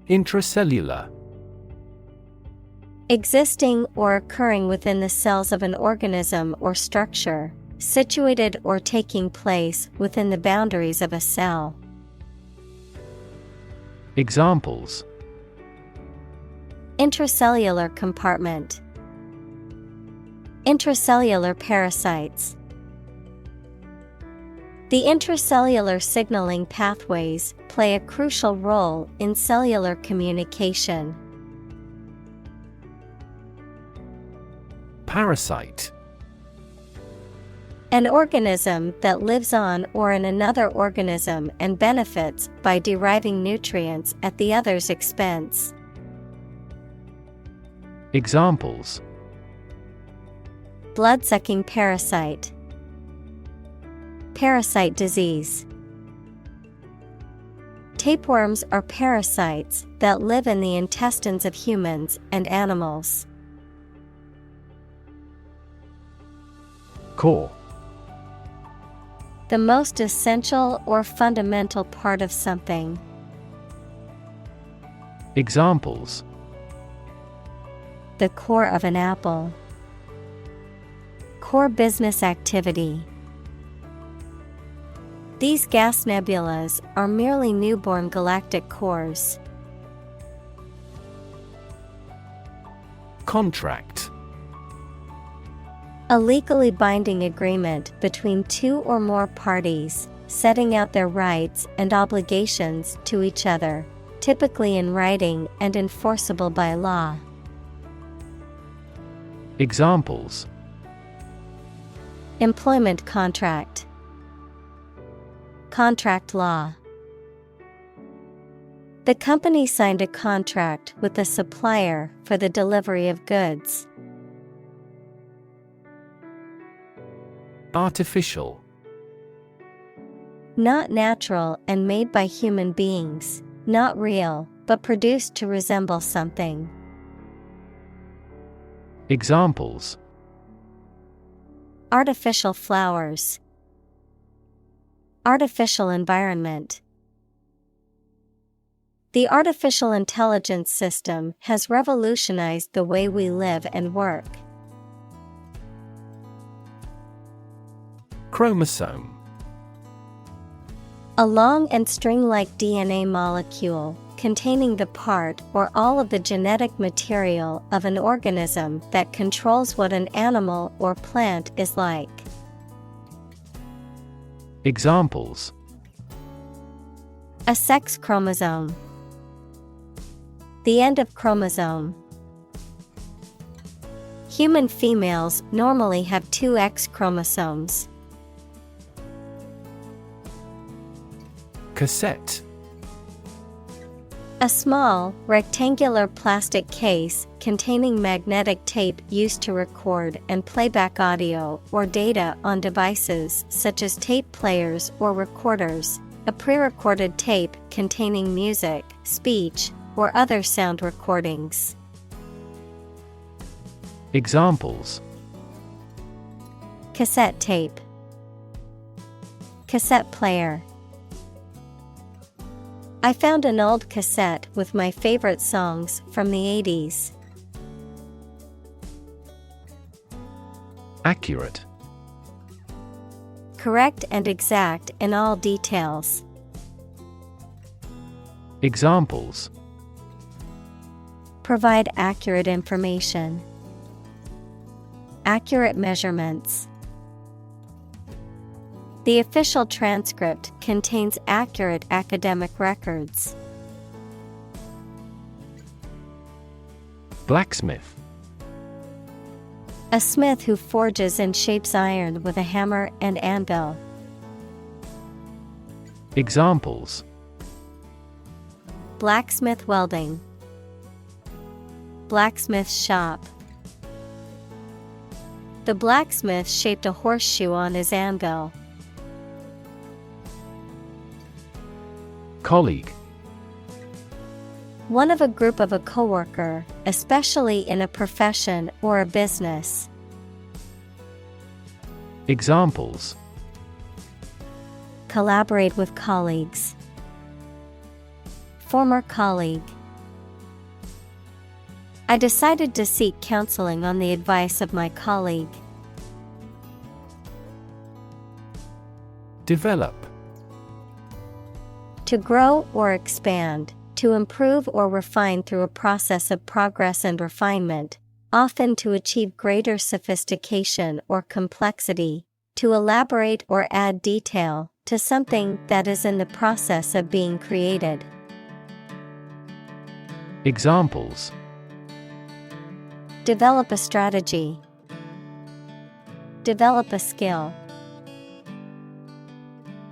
Intracellular. Existing or occurring within the cells of an organism or structure, situated or taking place within the boundaries of a cell. Examples: Intracellular compartment. Intracellular parasites. The intracellular signaling pathways play a crucial role in cellular communication. Parasite. An organism that lives on or in another organism and benefits by deriving nutrients at the other's expense. Examples: Blood-sucking parasite. Parasite disease. Tapeworms are parasites that live in the intestines of humans and animals. Core. The most essential or fundamental part of something. Examples: The core of an apple. Core business activity. These gas nebulas are merely newborn galactic cores. Contract. A legally binding agreement between two or more parties, setting out their rights and obligations to each other, typically in writing and enforceable by law. Examples: Employment contract. Contract law. The company signed a contract with the supplier for the delivery of goods. Artificial. Not natural and made by human beings, not real, but produced to resemble something. Examples: Artificial flowers. Artificial environment. The artificial intelligence system has revolutionized the way we live and work. Chromosome. A long and string-like DNA molecule containing the part or all of the genetic material of an organism that controls what an animal or plant is like. Examples: A sex chromosome. The end of chromosome. Human females normally have 2 X chromosomes. Cassette. A small, rectangular plastic case containing magnetic tape used to record and play back audio or data on devices such as tape players or recorders, a pre-recorded tape containing music, speech, or other sound recordings. Examples: Cassette tape. Cassette player. I found an old cassette with my favorite songs from the 80s. Accurate. Correct and exact in all details. Examples: Provide accurate information. Accurate measurements. The official transcript contains accurate academic records. Blacksmith. A smith who forges and shapes iron with a hammer and anvil. Examples: Blacksmith welding. Blacksmith shop. The blacksmith shaped a horseshoe on his anvil. Colleague. One of a group of a coworker, especially in a profession or a business. Examples: Collaborate with colleagues. Former colleague. I decided to seek counseling on the advice of my colleague. Develop. To grow or expand, to improve or refine through a process of progress and refinement, often to achieve greater sophistication or complexity, to elaborate or add detail to something that is in the process of being created. Examples: Develop a strategy. Develop a skill.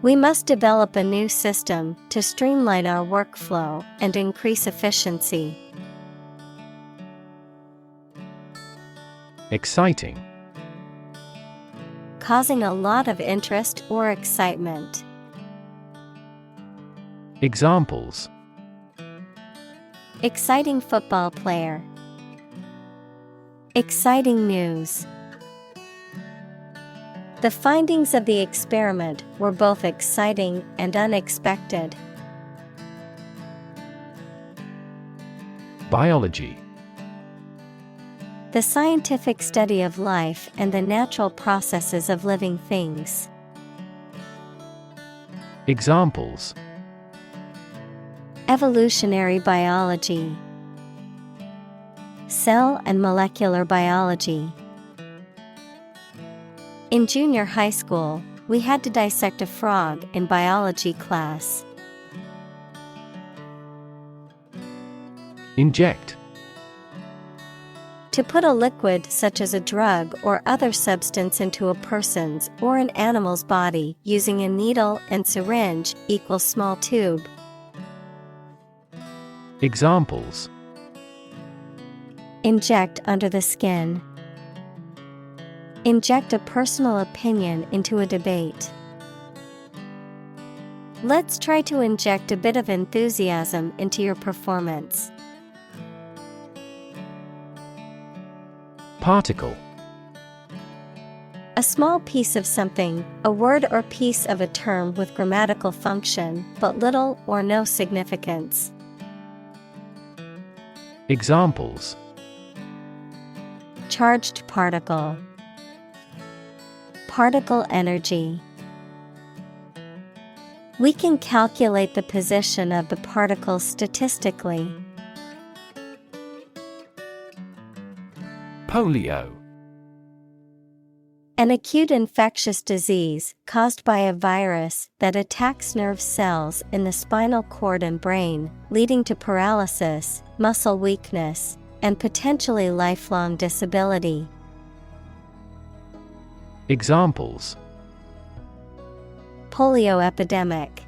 We must develop a new system to streamline our workflow and increase efficiency. Exciting. Causing a lot of interest or excitement. Examples: Exciting football player. Exciting news. The findings of the experiment were both exciting and unexpected. Biology. The scientific study of life and the natural processes of living things. Examples: Evolutionary biology. Cell and molecular biology. In junior high school, we had to dissect a frog in biology class. Inject. To put a liquid such as a drug or other substance into a person's or an animal's body using a needle and syringe equals small tube. Examples: Inject under the skin. Inject a personal opinion into a debate. Let's try to inject a bit of enthusiasm into your performance. Particle. A small piece of something, a word or piece of a term with grammatical function, but little or no significance. Examples: Charged particle. Particle energy. We can calculate the position of the particles statistically. Polio. An acute infectious disease caused by a virus that attacks nerve cells in the spinal cord and brain, leading to paralysis, muscle weakness, and potentially lifelong disability. Examples: Polio epidemic.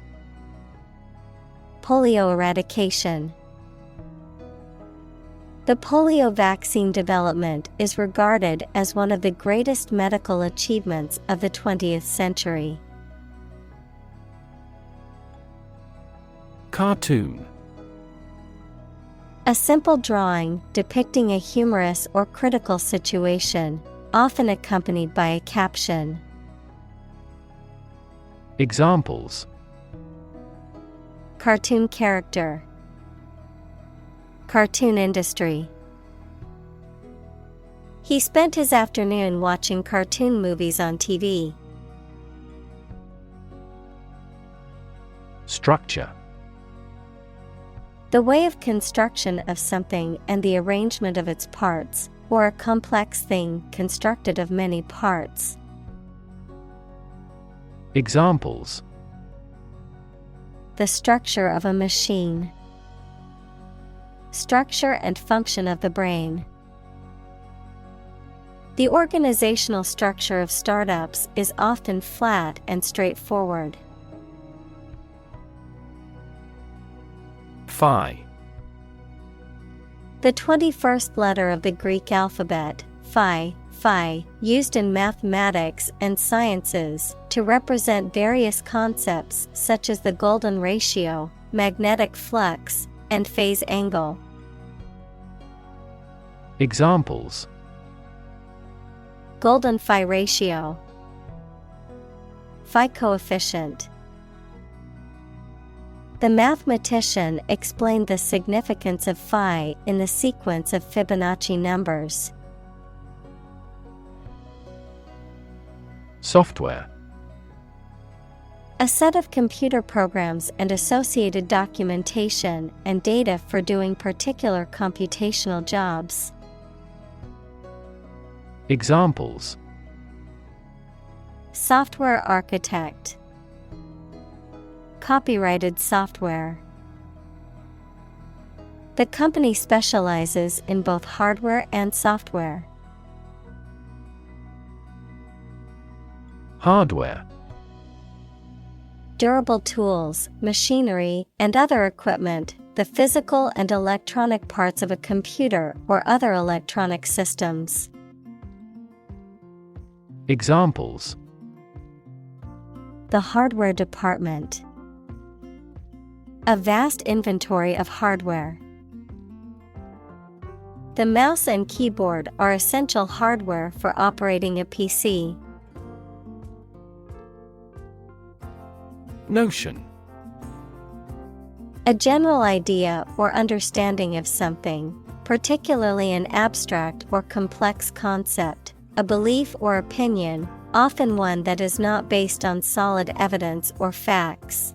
Polio eradication. The polio vaccine development is regarded as one of the greatest medical achievements of the 20th century. Cartoon. A simple drawing depicting a humorous or critical situation, often accompanied by a caption. Cartoon character. Cartoon industry. He spent his afternoon watching cartoon movies on TV. Structure. The way of construction of something and the arrangement of its parts, or a complex thing constructed of many parts. Examples: The structure of a machine. Structure and function of the brain. The organizational structure of startups is often flat and straightforward. Phi. The 21st letter of the Greek alphabet, phi, used in mathematics and sciences to represent various concepts such as the golden ratio, magnetic flux, and phase angle. Examples: Golden phi ratio. Phi coefficient. The mathematician explained the significance of phi in the sequence of Fibonacci numbers. Software. A set of computer programs and associated documentation and data for doing particular computational jobs. Examples: Software architect. Copyrighted software. The company specializes in both hardware and software. Hardware. Durable tools, machinery, and other equipment, the physical and electronic parts of a computer or other electronic systems. Examples: The hardware department. A vast inventory of hardware. The mouse and keyboard are essential hardware for operating a PC. Notion. A general idea or understanding of something, particularly an abstract or complex concept, a belief or opinion, often one that is not based on solid evidence or facts.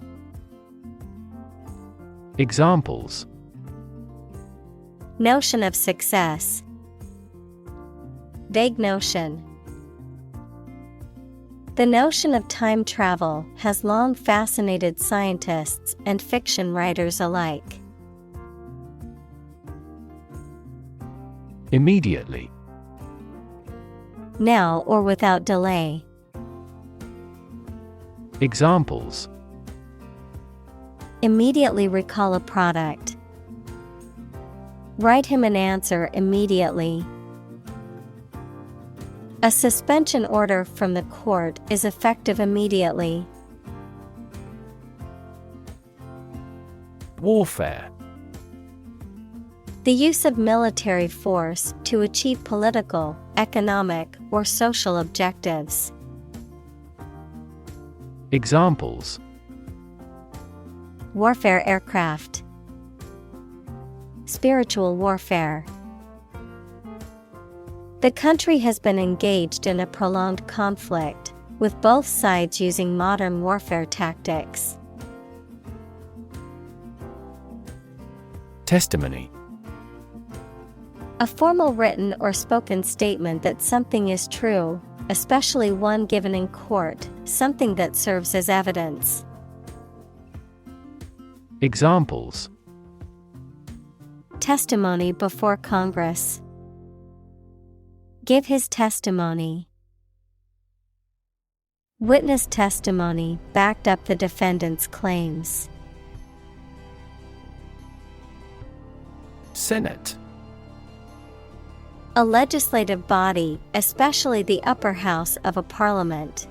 Examples: Notion of success. Vague notion. The notion of time travel has long fascinated scientists and fiction writers alike. Immediately. Now or without delay. Examples: Immediately recall a product. Write him an answer immediately. A suspension order from the court is effective immediately. Warfare. The use of military force to achieve political, economic, or social objectives. Examples: Warfare aircraft. Spiritual warfare. The country has been engaged in a prolonged conflict, with both sides using modern warfare tactics. Testimony. A formal written or spoken statement that something is true, especially one given in court, something that serves as evidence. Examples: Testimony before Congress. Give his testimony. Witness testimony backed up the defendant's claims. Senate. A legislative body, especially the upper house of a parliament.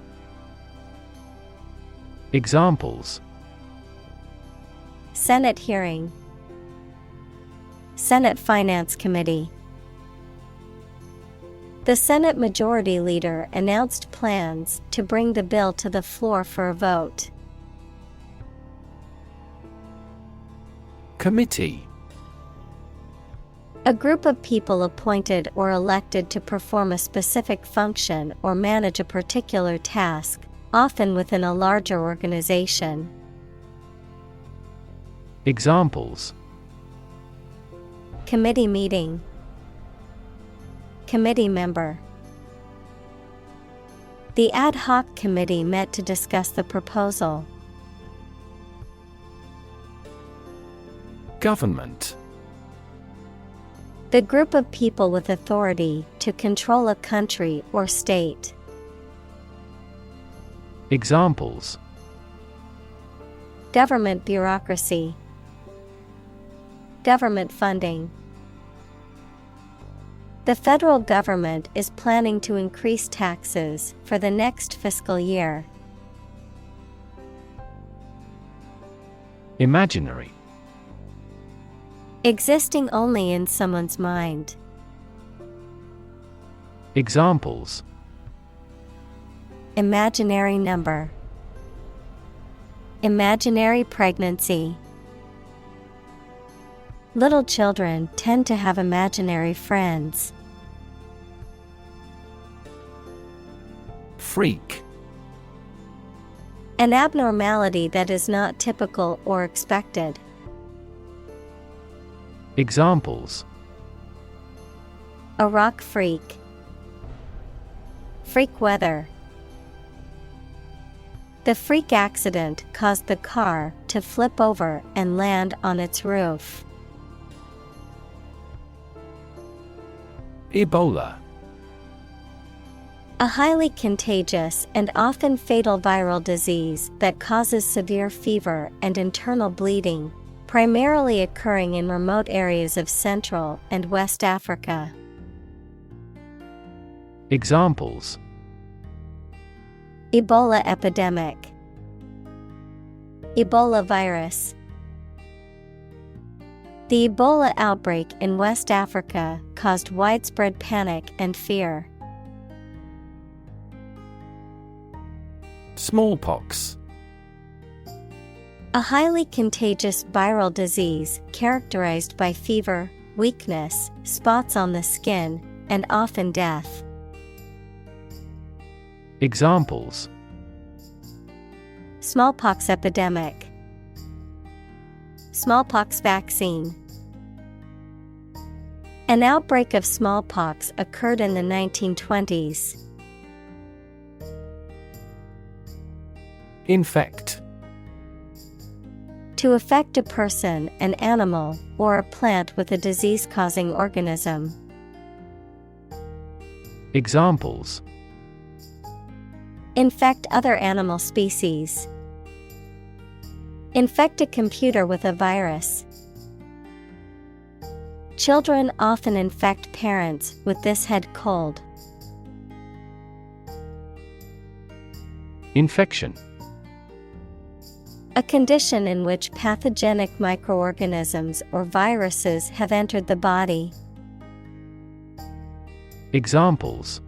Examples: Senate hearing. Senate Finance Committee. The Senate Majority Leader announced plans to bring the bill to the floor for a vote. Committee. A group of people appointed or elected to perform a specific function or manage a particular task, often within a larger organization. Examples: Committee meeting. Committee member. The ad hoc committee met to discuss the proposal. Government. The group of people with authority to control a country or state. Examples: Government bureaucracy. Government funding. The federal government is planning to increase taxes for the next fiscal year. Imaginary. Existing only in someone's mind. Examples: Imaginary number. Imaginary pregnancy. Little children tend to have imaginary friends. Freak. An abnormality that is not typical or expected. Examples: A rock freak. Freak weather. The freak accident caused the car to flip over and land on its roof. Ebola. A highly contagious and often fatal viral disease that causes severe fever and internal bleeding, primarily occurring in remote areas of Central and West Africa. Examples: Ebola epidemic. Ebola virus. The Ebola outbreak in West Africa caused widespread panic and fear. Smallpox. A highly contagious viral disease characterized by fever, weakness, spots on the skin, and often death. Examples: Smallpox epidemic. Smallpox vaccine. An outbreak of smallpox occurred in the 1920s. Infect. To affect a person, an animal, or a plant with a disease-causing organism. Examples: Infect other animal species. Infect a computer with a virus. Children often infect parents with this head cold. Infection. A condition in which pathogenic microorganisms or viruses have entered the body. Examples: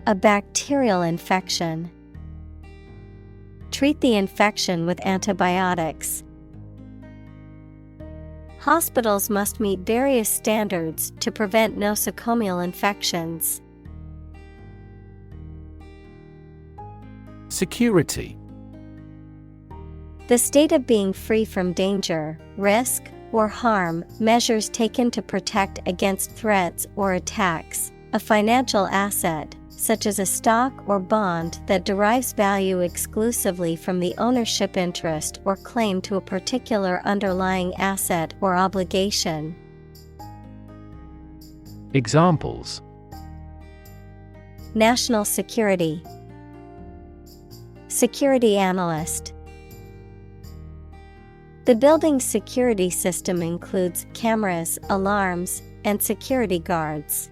A bacterial infection. Treat the infection with antibiotics. Hospitals must meet various standards to prevent nosocomial infections. Security. The state of being free from danger, risk, or harm, measures taken to protect against threats or attacks, a financial asset, such as a stock or bond that derives value exclusively from the ownership interest or claim to a particular underlying asset or obligation. Examples: National security. Security analyst. The building's security system includes cameras, alarms, and security guards.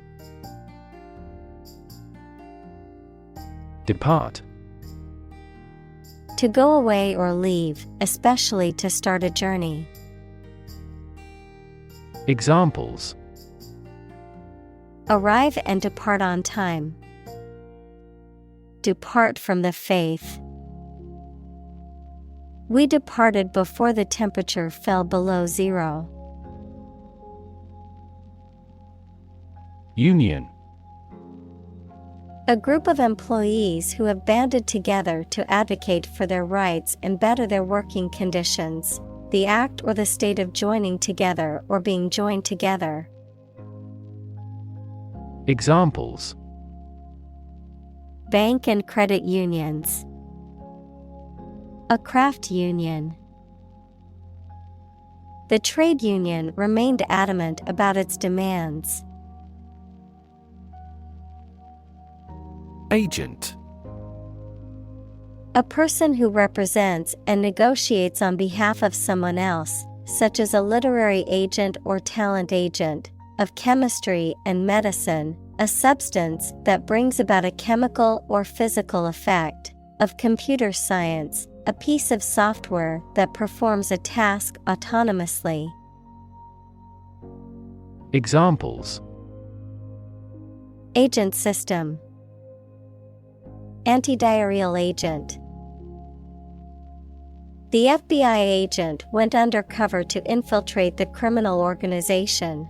Depart. To go away or leave, especially to start a journey. Examples: Arrive and depart on time. Depart from the faith. We departed before the temperature fell below zero. Union. A group of employees who have banded together to advocate for their rights and better their working conditions. The act or the state of joining together or being joined together. Examples: Bank and credit unions. A craft union. The trade union remained adamant about its demands. Agent. A person who represents and negotiates on behalf of someone else, such as a literary agent or talent agent, of chemistry and medicine, a substance that brings about a chemical or physical effect, of computer science, a piece of software that performs a task autonomously. Examples: Agent system. Antidiarrheal agent. The FBI agent went undercover to infiltrate the criminal organization.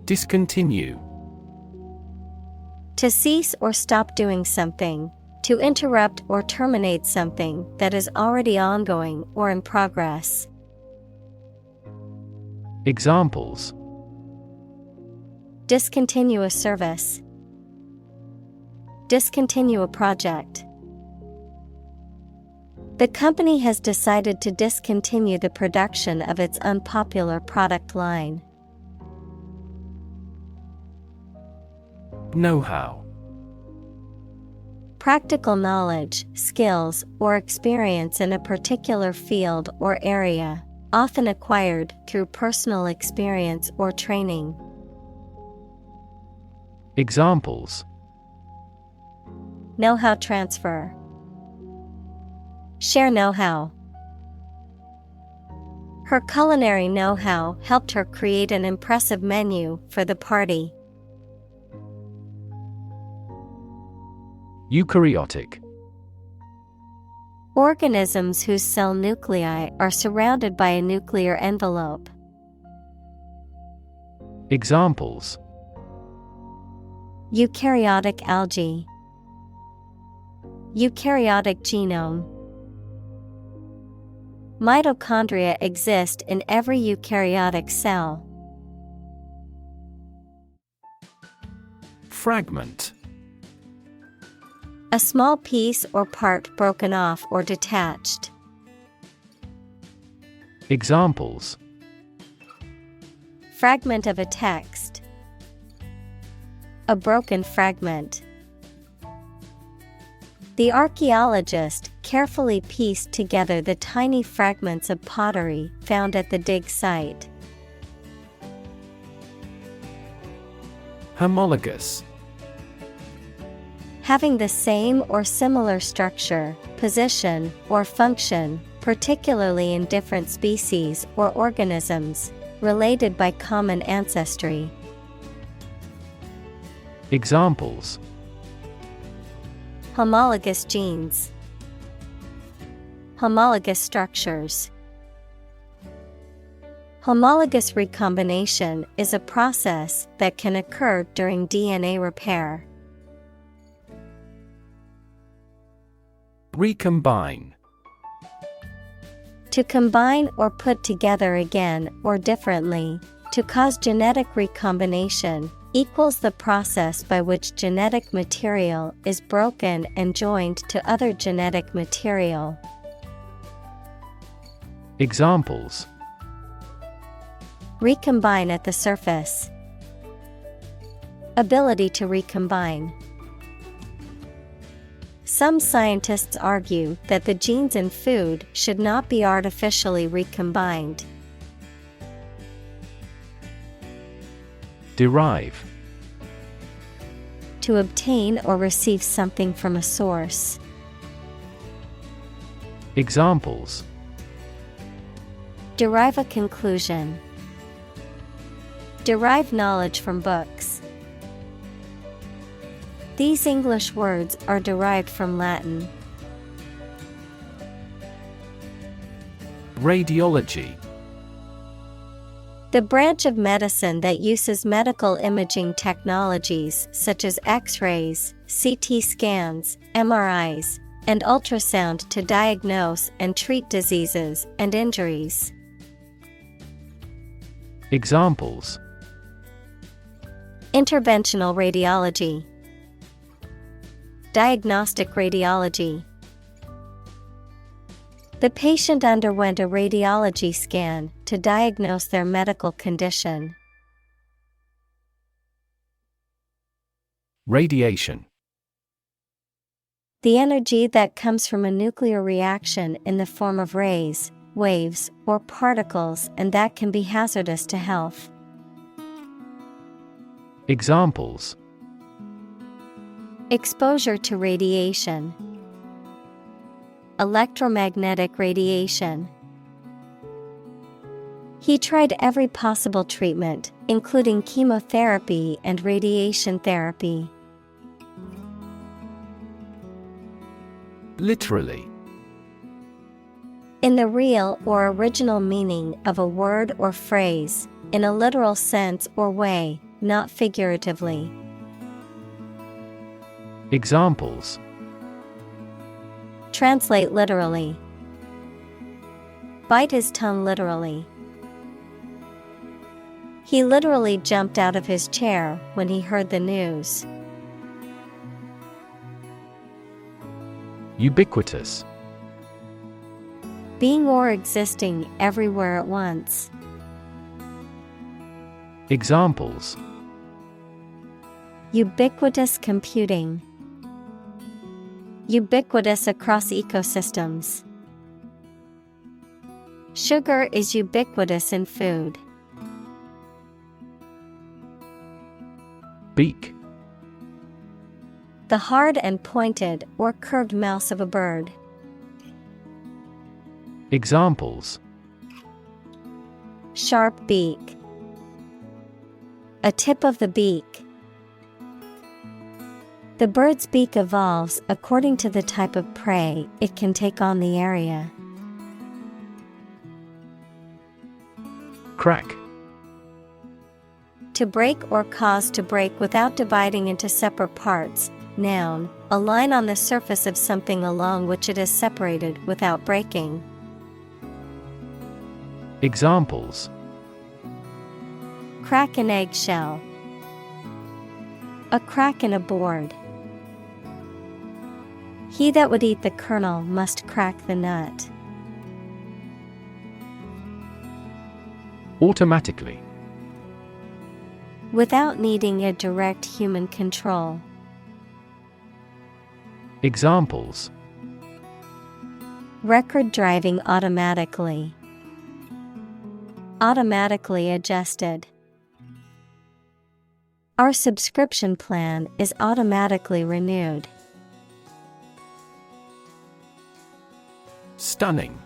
Discontinue. To cease or stop doing something, to interrupt or terminate something that is already ongoing or in progress. Examples: Discontinue a service. Discontinue a project. The company has decided to discontinue the production of its unpopular product line. Know-how. Practical knowledge, skills, or experience in a particular field or area, often acquired through personal experience or training. Examples: Know-how transfer. Share know-how. Her culinary know-how helped her create an impressive menu for the party. Eukaryotic. Organisms whose cell nuclei are surrounded by a nuclear envelope. Examples: Eukaryotic algae. Eukaryotic genome. Mitochondria exist in every eukaryotic cell. Fragment. A small piece or part broken off or detached. Examples: Fragment of a text. A broken fragment. The archaeologist carefully pieced together the tiny fragments of pottery found at the dig site. Homologous. Having the same or similar structure, position, or function, particularly in different species or organisms, related by common ancestry. Examples: Homologous genes. Homologous structures. Homologous recombination is a process that can occur during DNA repair. Recombine. To combine or put together again or differently, to cause genetic recombination, equals the process by which genetic material is broken and joined to other genetic material. Examples: Recombine at the surface. Ability to recombine. Some scientists argue that the genes in food should not be artificially recombined. Derive. To obtain or receive something from a source. Examples: Derive a conclusion. Derive knowledge from books. These English words are derived from Latin. Radiology. The branch of medicine that uses medical imaging technologies such as X-rays, CT scans, MRIs, and ultrasound to diagnose and treat diseases and injuries. Examples: Interventional radiology, diagnostic radiology. The patient underwent a radiology scan to diagnose their medical condition. Radiation. The energy that comes from a nuclear reaction in the form of rays, waves, or particles, and that can be hazardous to health. Examples: Exposure to radiation, electromagnetic radiation. He tried every possible treatment, including chemotherapy and radiation therapy. Literally. In the real or original meaning of a word or phrase, in a literal sense or way, not figuratively. Examples: Translate literally. Bite his tongue literally. He literally jumped out of his chair when he heard the news. Ubiquitous. Being or existing everywhere at once. Examples: Ubiquitous computing. Ubiquitous across ecosystems. Sugar is ubiquitous in food. Beak. The hard and pointed or curved mouth of a bird. Examples: Sharp beak. A tip of the beak. The bird's beak evolves according to the type of prey it can take on the area. Crack. To break or cause to break without dividing into separate parts. Noun, a line on the surface of something along which it is separated without breaking. Examples: Crack an eggshell. A crack in a board. He that would eat the kernel must crack the nut. Automatically. Without needing a direct human control. Examples: Record driving automatically. Automatically adjusted. Our subscription plan is automatically renewed. Stunning.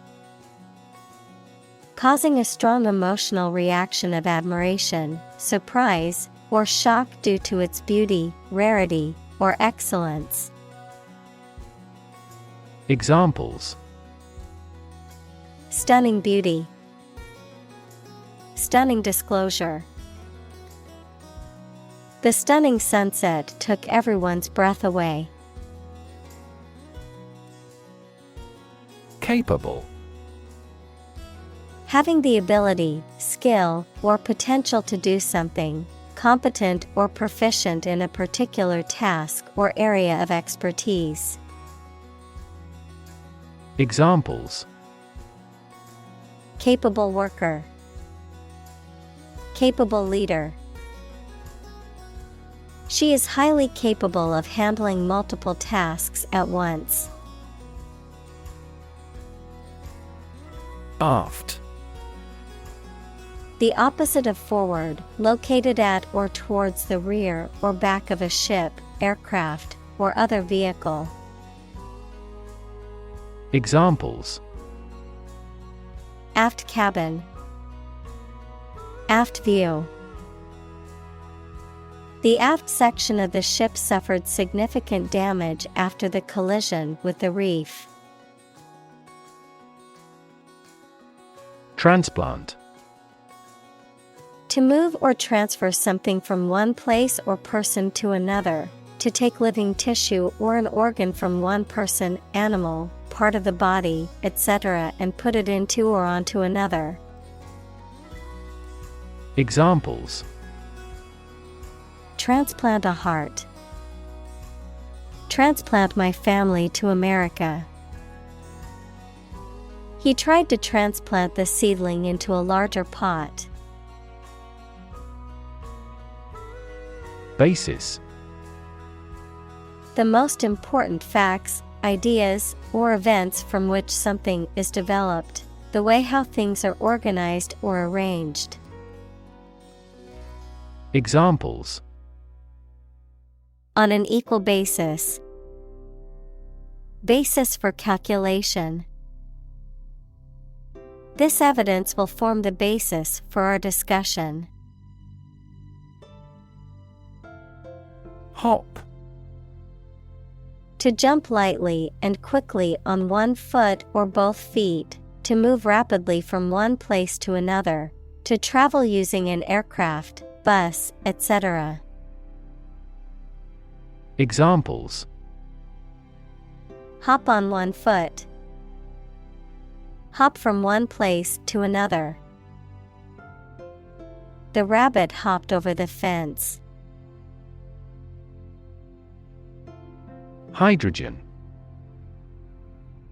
Causing a strong emotional reaction of admiration, surprise, or shock due to its beauty, rarity, or excellence. Examples: Stunning beauty. Stunning disclosure. The stunning sunset took everyone's breath away. Capable. Having the ability, skill, or potential to do something, competent or proficient in a particular task or area of expertise. Examples: Capable worker. Capable leader. She is highly capable of handling multiple tasks at once. Aft. The opposite of forward, located at or towards the rear or back of a ship, aircraft, or other vehicle. Examples: Aft cabin. Aft view. The aft section of the ship suffered significant damage after the collision with the reef. Transplant. To move or transfer something from one place or person to another, to take living tissue or an organ from one person, animal, part of the body, etc., and put it into or onto another. Examples: transplant a heart. Transplant my family to America. He tried to transplant the seedling into a larger pot. Basis. The most important facts, ideas, or events from which something is developed, the way how things are organized or arranged. Examples: on an equal basis. Basis for calculation. This evidence will form the basis for our discussion. Hop. To jump lightly and quickly on one foot or both feet, to move rapidly from one place to another, to travel using an aircraft, bus, etc. Examples: hop on one foot. Hop from one place to another. The rabbit hopped over the fence. Hydrogen.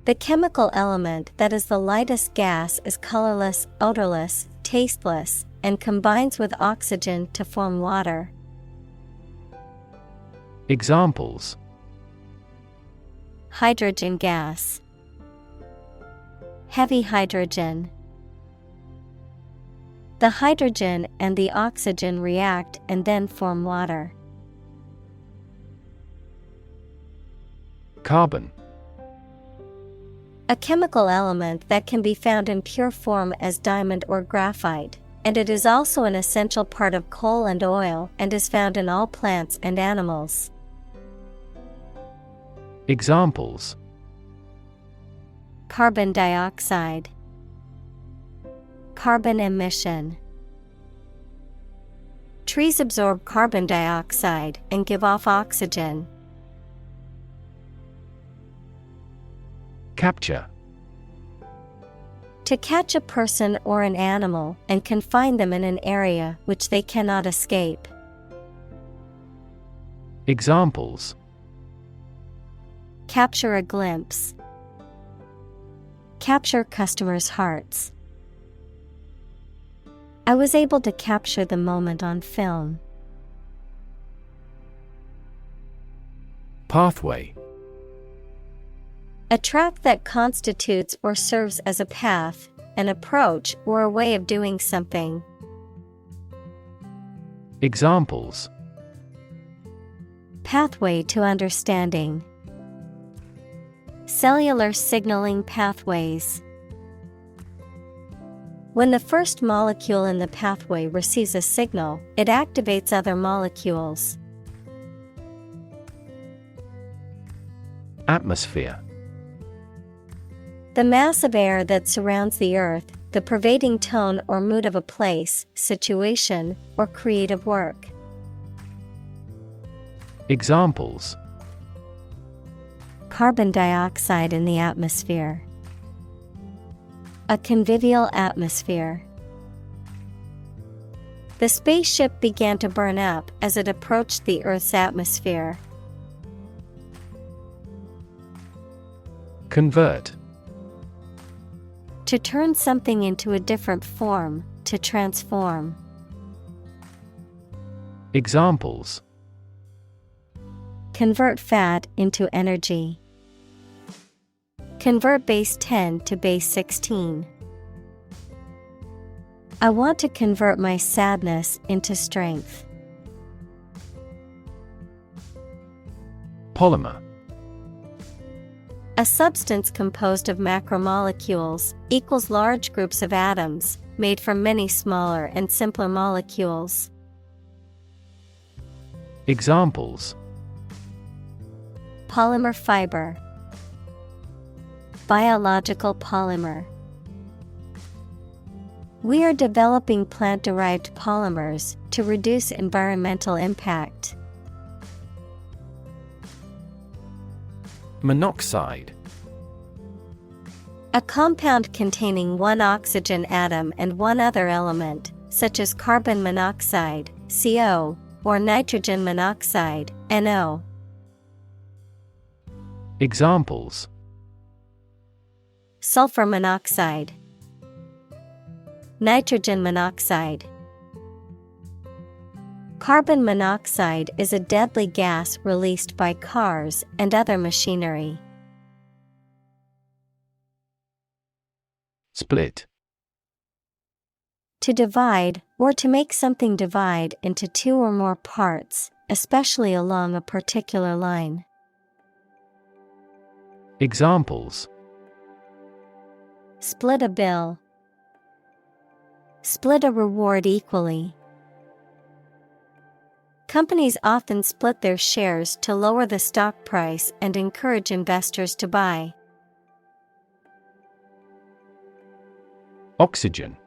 The chemical element that is the lightest gas is colorless, odorless, tasteless, and combines with oxygen to form water. Examples: hydrogen gas. Heavy hydrogen. The hydrogen and the oxygen react and then form water. Carbon. A chemical element that can be found in pure form as diamond or graphite, and it is also an essential part of coal and oil and is found in all plants and animals. Examples: carbon dioxide. Carbon emission. Trees absorb carbon dioxide and give off oxygen. Capture. To catch a person or an animal and confine them in an area which they cannot escape. Examples: capture a glimpse. Capture customers' hearts. I was able to capture the moment on film. Pathway. A track that constitutes or serves as a path, an approach, or a way of doing something. Examples: pathway to understanding. Cellular signaling pathways. When the first molecule in the pathway receives a signal, it activates other molecules. Atmosphere. The mass of air that surrounds the earth, the pervading tone or mood of a place, situation, or creative work. Examples: carbon dioxide in the atmosphere. A convivial atmosphere. The spaceship began to burn up as it approached the Earth's atmosphere. Convert. To turn something into a different form, to transform. Examples: convert fat into energy. Convert base 10 to base 16. I want to convert my sadness into strength. Polymer. A substance composed of macromolecules, equals large groups of atoms, made from many smaller and simpler molecules. Examples: polymer fiber. Biological polymer. We are developing plant-derived polymers to reduce environmental impact. Monoxide. A compound containing one oxygen atom and one other element, such as carbon monoxide, CO, or nitrogen monoxide, NO. Examples: Sulfur monoxide, nitrogen monoxide. Carbon monoxide is a deadly gas released by cars and other machinery. Split. To divide, or to make something divide into two or more parts, especially along a particular line. Examples: Split a bill. Split a reward equally. Companies often split their shares to lower the stock price and encourage investors to buy. Oxygen.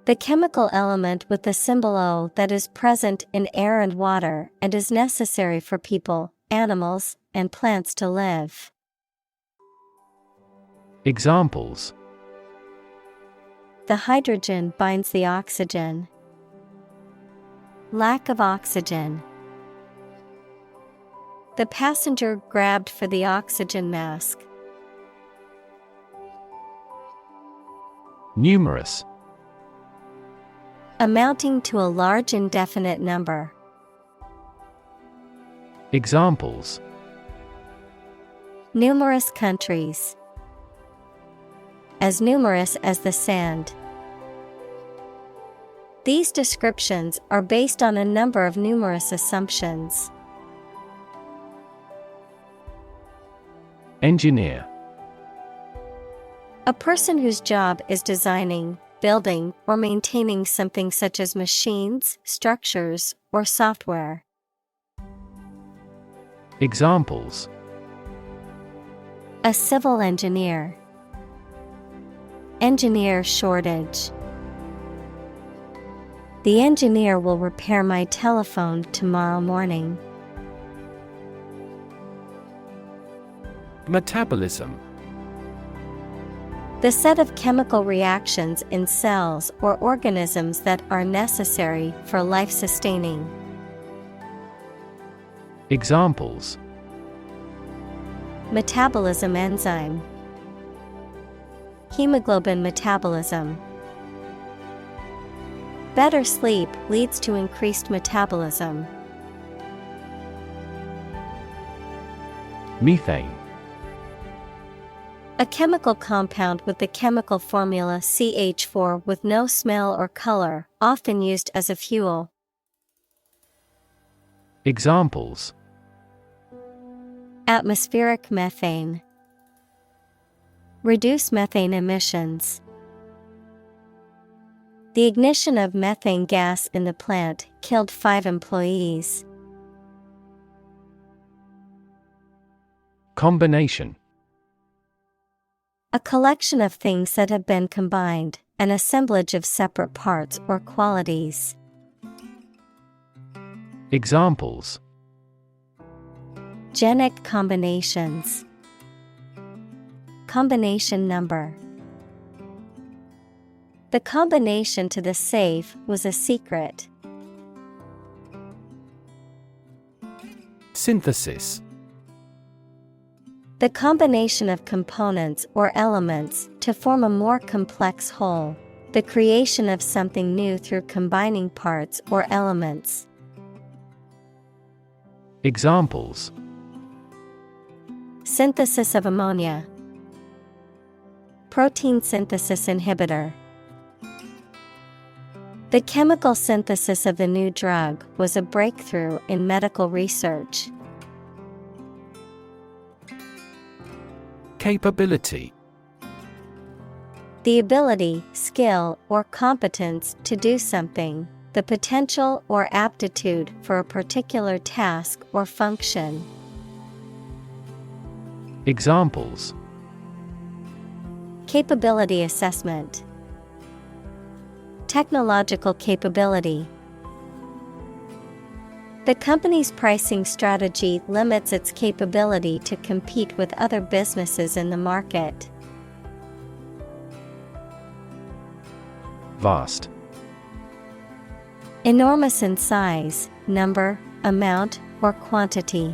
The chemical element with the symbol O that is present in air and water and is necessary for people, animals, and plants to live. Examples: The hydrogen binds the oxygen. Lack of oxygen. The passenger grabbed for the oxygen mask. Numerous. Amounting to a large indefinite number. Examples: Numerous countries. As numerous as the sand. These descriptions are based on a number of numerous assumptions. Engineer. A person whose job is designing, building, or maintaining something such as machines, structures, or software. Examples: A civil engineer. Engineer shortage. The engineer will repair my telephone tomorrow morning. Metabolism. The set of chemical reactions in cells or organisms that are necessary for life sustaining. Examples: Metabolism enzyme. Hemoglobin metabolism. Better sleep leads to increased metabolism. Methane. A chemical compound with the chemical formula CH4 with no smell or color, often used as a fuel. Examples: Atmospheric methane. Reduce methane emissions. The ignition of methane gas in the plant killed 5 employees. Combination. A collection of things that have been combined, an assemblage of separate parts or qualities. Examples: Genic combinations. Combination number. The combination to the safe was a secret. Synthesis. The combination of components or elements to form a more complex whole. The creation of something new through combining parts or elements. Examples: Synthesis of ammonia. Protein synthesis inhibitor. The chemical synthesis of the new drug was a breakthrough in medical research. Capability. The ability, skill, or competence to do something, the potential or aptitude for a particular task or function. Examples: Capability assessment. Technological capability. The company's pricing strategy limits its capability to compete with other businesses in the market. Vast. Enormous in size, number, amount, or quantity.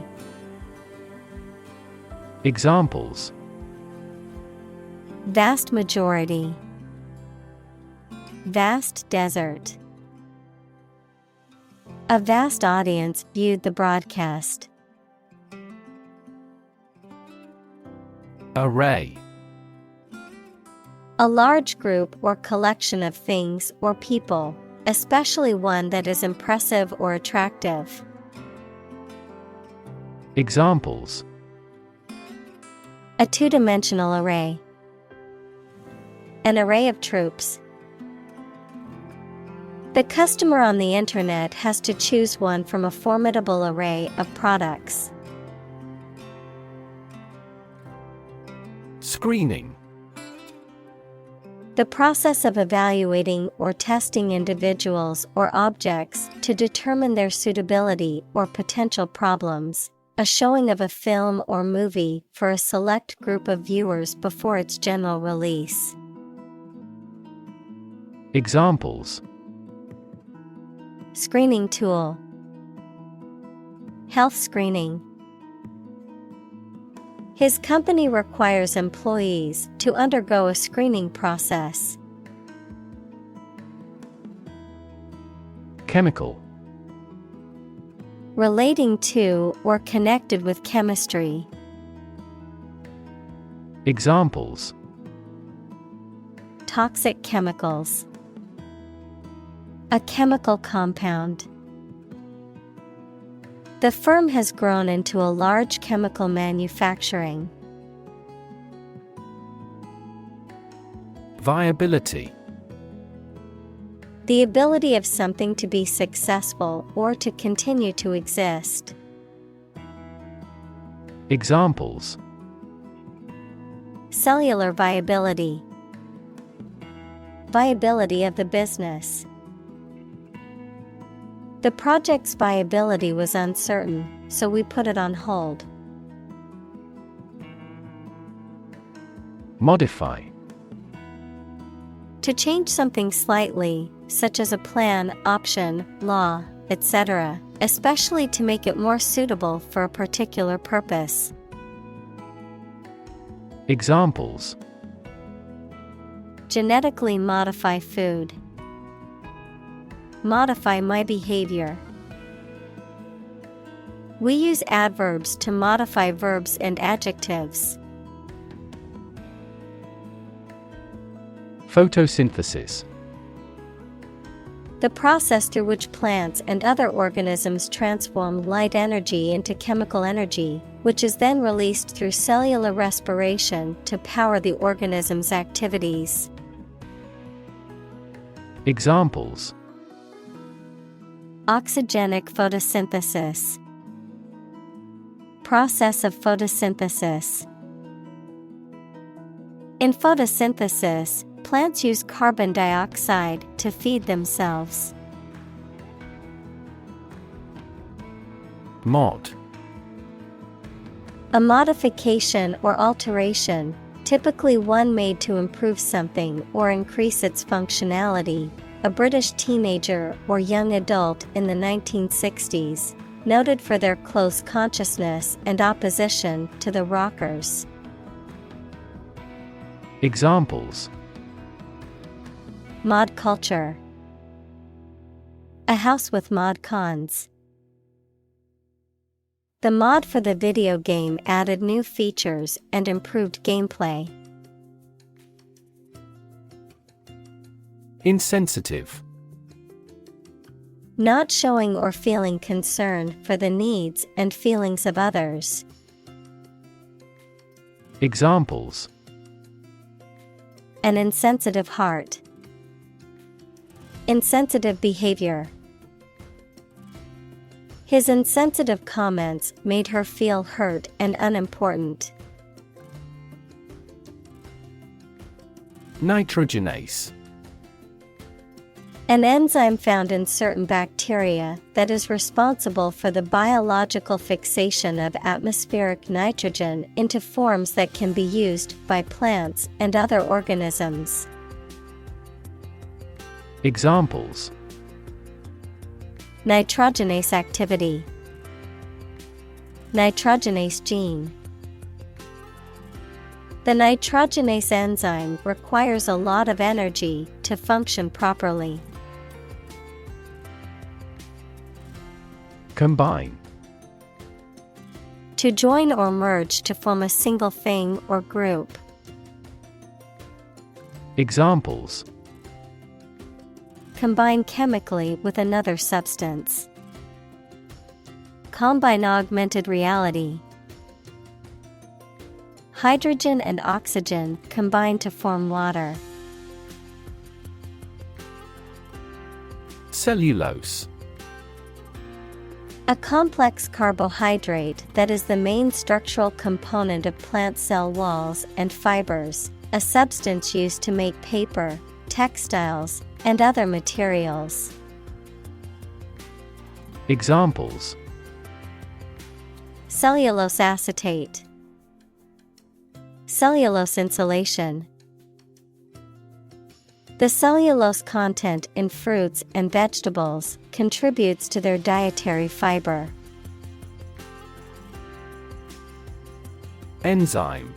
Examples: Vast majority. Vast desert. A vast audience viewed the broadcast. Array. A large group or collection of things or people, especially one that is impressive or attractive. Examples: A two-dimensional array. An array of troops. The customer on the internet has to choose one from a formidable array of products. Screening. The process of evaluating or testing individuals or objects to determine their suitability or potential problems. A showing of a film or movie for a select group of viewers before its general release. Examples: Screening tool. Health screening. His company requires employees to undergo a screening process. Chemical. Relating to or connected with chemistry. Examples: Toxic chemicals. A chemical compound. The firm has grown into a large chemical manufacturing. Viability. The ability of something to be successful or to continue to exist. Examples: Cellular viability. Viability of the business. The project's viability was uncertain, so we put it on hold. Modify. To change something slightly, such as a plan, option, law, etc., especially to make it more suitable for a particular purpose. Examples: Genetically modify food. Modify my behavior. We use adverbs to modify verbs and adjectives. Photosynthesis. The process through which plants and other organisms transform light energy into chemical energy, which is then released through cellular respiration to power the organism's activities. Examples: Oxygenic photosynthesis. Process of photosynthesis. In photosynthesis, plants use carbon dioxide to feed themselves. Mod. A modification or alteration, typically one made to improve something or increase its functionality. A British teenager or young adult in the 1960s, noted for their close consciousness and opposition to the rockers. Examples: Mod culture. A house with mod cons. The mod for the video game added new features and improved gameplay. Insensitive. Not showing or feeling concern for the needs and feelings of others. Examples: An insensitive heart. Insensitive behavior. His insensitive comments made her feel hurt and unimportant. Nitrogenase. An enzyme found in certain bacteria that is responsible for the biological fixation of atmospheric nitrogen into forms that can be used by plants and other organisms. Examples: Nitrogenase activity. Nitrogenase gene. The nitrogenase enzyme requires a lot of energy to function properly. Combine. To join or merge to form a single thing or group. Examples: Combine chemically with another substance. Combine augmented reality. Hydrogen and oxygen combine to form water. Cellulose. A complex carbohydrate that is the main structural component of plant cell walls and fibers, a substance used to make paper, textiles, and other materials. Examples: Cellulose acetate. Cellulose insulation. The cellulose content in fruits and vegetables contributes to their dietary fiber. Enzyme.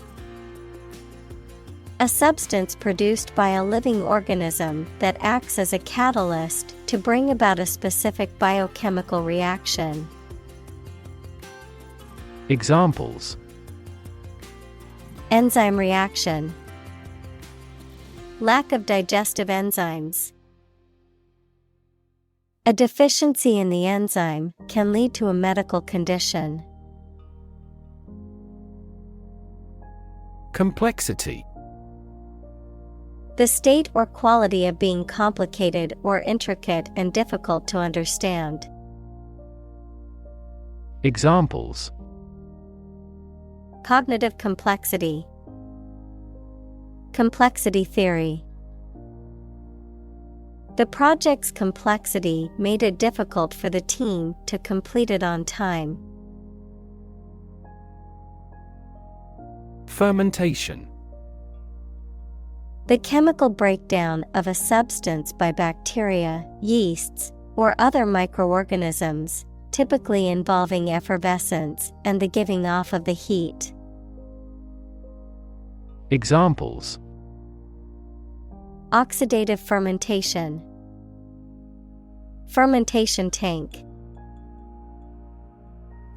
A substance produced by a living organism that acts as a catalyst to bring about a specific biochemical reaction. Examples: Enzyme reaction. Lack of digestive enzymes. A deficiency in the enzyme can lead to a medical condition. Complexity. The state or quality of being complicated or intricate and difficult to understand. Examples: Cognitive complexity. Complexity theory. The project's complexity made it difficult for the team to complete it on time. Fermentation. The chemical breakdown of a substance by bacteria, yeasts, or other microorganisms, typically involving effervescence and the giving off of the heat. Examples: Oxidative fermentation. Fermentation tank.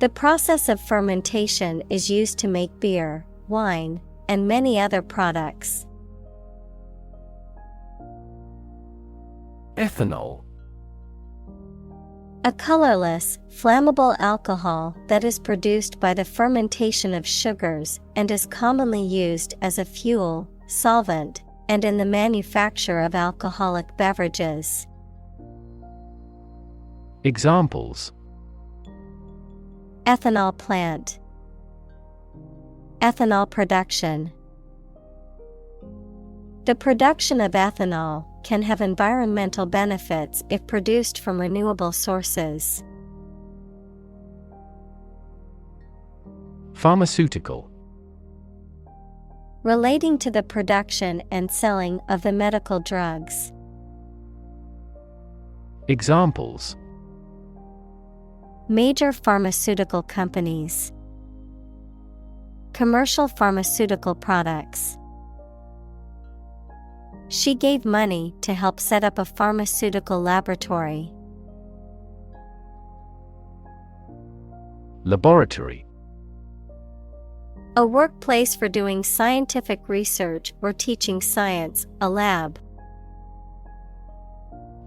The process of fermentation is used to make beer, wine, and many other products. Ethanol. A colorless, flammable alcohol that is produced by the fermentation of sugars and is commonly used as a fuel, solvent, and in the manufacture of alcoholic beverages. Examples: Ethanol plant. Ethanol production. The production of ethanol can have environmental benefits if produced from renewable sources. Pharmaceutical. Relating to the production and selling of the medical drugs. Examples: Major pharmaceutical companies. Commercial pharmaceutical products. She gave money to help set up a pharmaceutical laboratory. Laboratory. A workplace for doing scientific research or teaching science, a lab.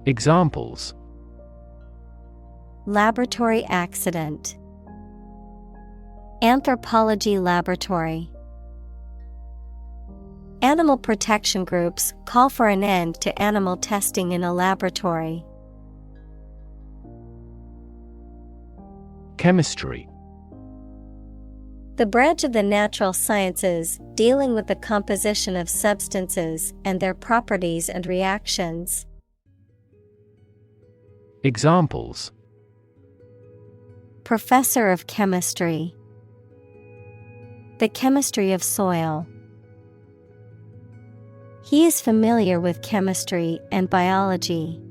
Examples: Laboratory accident. Anthropology laboratory. Animal protection groups call for an end to animal testing in a laboratory. Chemistry. The branch of the natural sciences dealing with the composition of substances and their properties and reactions. Examples: Professor of chemistry. The chemistry of soil. He is familiar with chemistry and biology.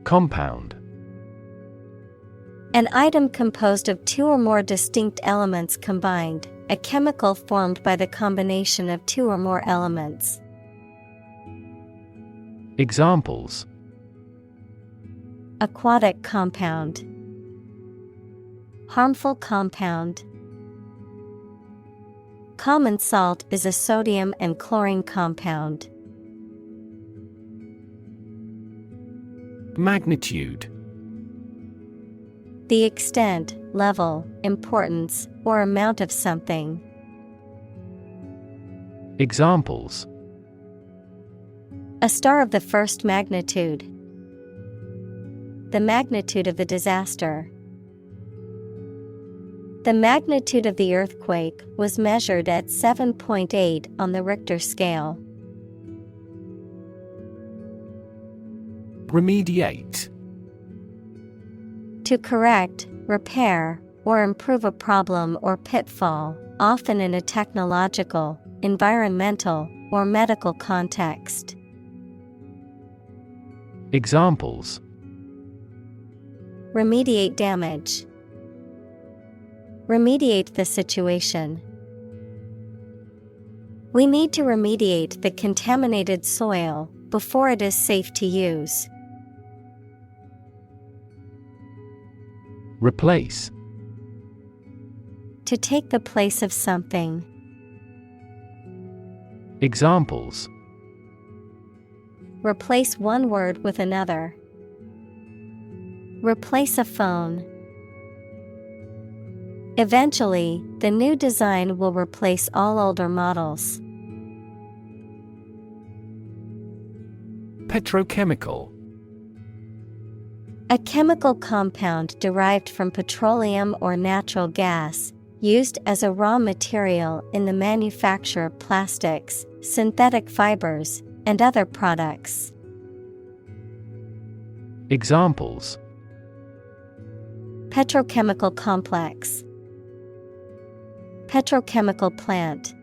Compound. An item composed of two or more distinct elements combined, a chemical formed by the combination of two or more elements. Examples: Aquatic compound. Harmful compound. Common salt is a sodium and chlorine compound. Magnitude. The extent, level, importance, or amount of something. Examples: A star of the first magnitude. The magnitude of the disaster. The magnitude of the earthquake was measured at 7.8 on the Richter scale. Remediate. To correct, repair, or improve a problem or pitfall, often in a technological, environmental, or medical context. Examples: Remediate damage. Remediate the situation. We need to remediate the contaminated soil before it is safe to use. Replace. To take the place of something. Examples: Replace one word with another. Replace a phone. Eventually, the new design will replace all older models. Petrochemical. A chemical compound derived from petroleum or natural gas, used as a raw material in the manufacture of plastics, synthetic fibers, and other products. Examples: Petrochemical complex. Petrochemical plant.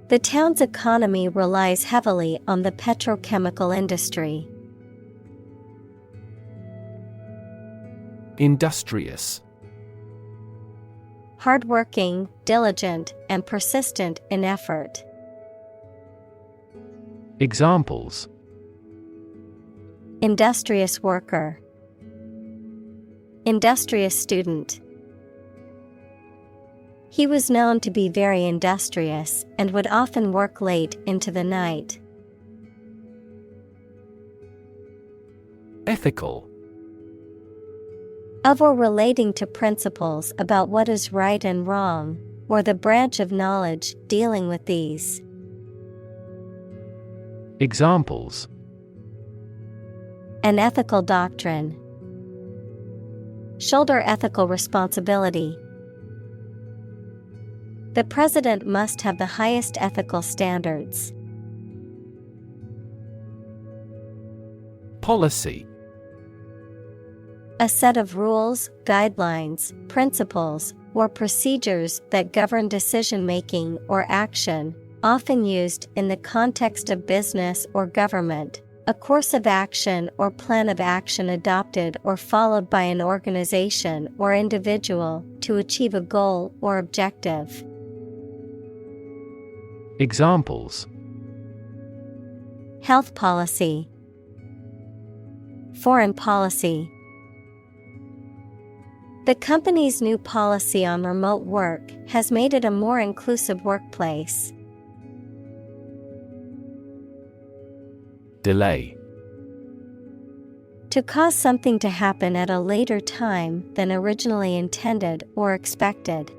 The town's economy relies heavily on the petrochemical industry. Industrious. Hardworking, diligent, and persistent in effort. Examples: Industrious worker. Industrious student. He was known to be very industrious and would often work late into the night. Ethical. Of or relating to principles about what is right and wrong, or the branch of knowledge dealing with these. Examples: An ethical doctrine. Shoulder ethical responsibility. The president must have the highest ethical standards. Policy. A set of rules, guidelines, principles, or procedures that govern decision-making or action, often used in the context of business or government. A course of action or plan of action adopted or followed by an organization or individual to achieve a goal or objective. Examples: Health policy. Foreign policy. The company's new policy on remote work has made it a more inclusive workplace. Delay. To cause something to happen at a later time than originally intended or expected.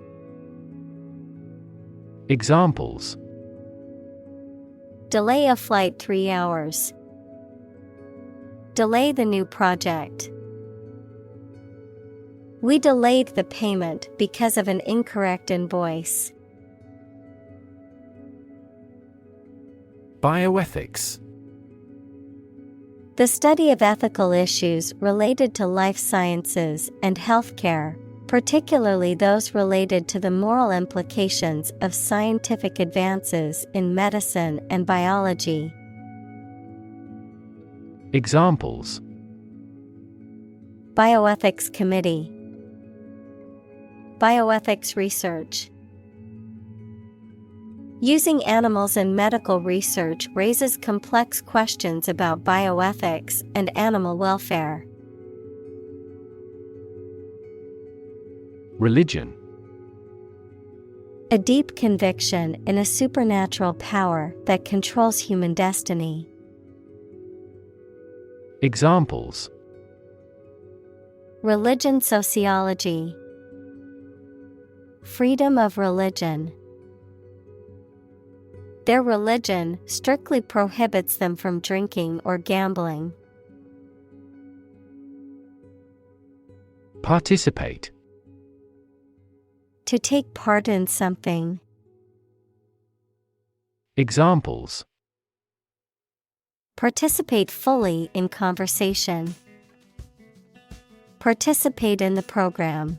Examples: Delay a flight 3 hours. Delay the new project. We delayed the payment because of an incorrect invoice. Bioethics. The study of ethical issues related to life sciences and healthcare, particularly those related to the moral implications of scientific advances in medicine and biology. Examples: Bioethics Committee, bioethics research. Using animals in medical research raises complex questions about bioethics and animal welfare. Religion. A deep conviction in a supernatural power that controls human destiny. Examples: Religion sociology, freedom of religion. Their religion strictly prohibits them from drinking or gambling. Participate. To take part in something. Examples: Participate fully in conversation. Participate in the program.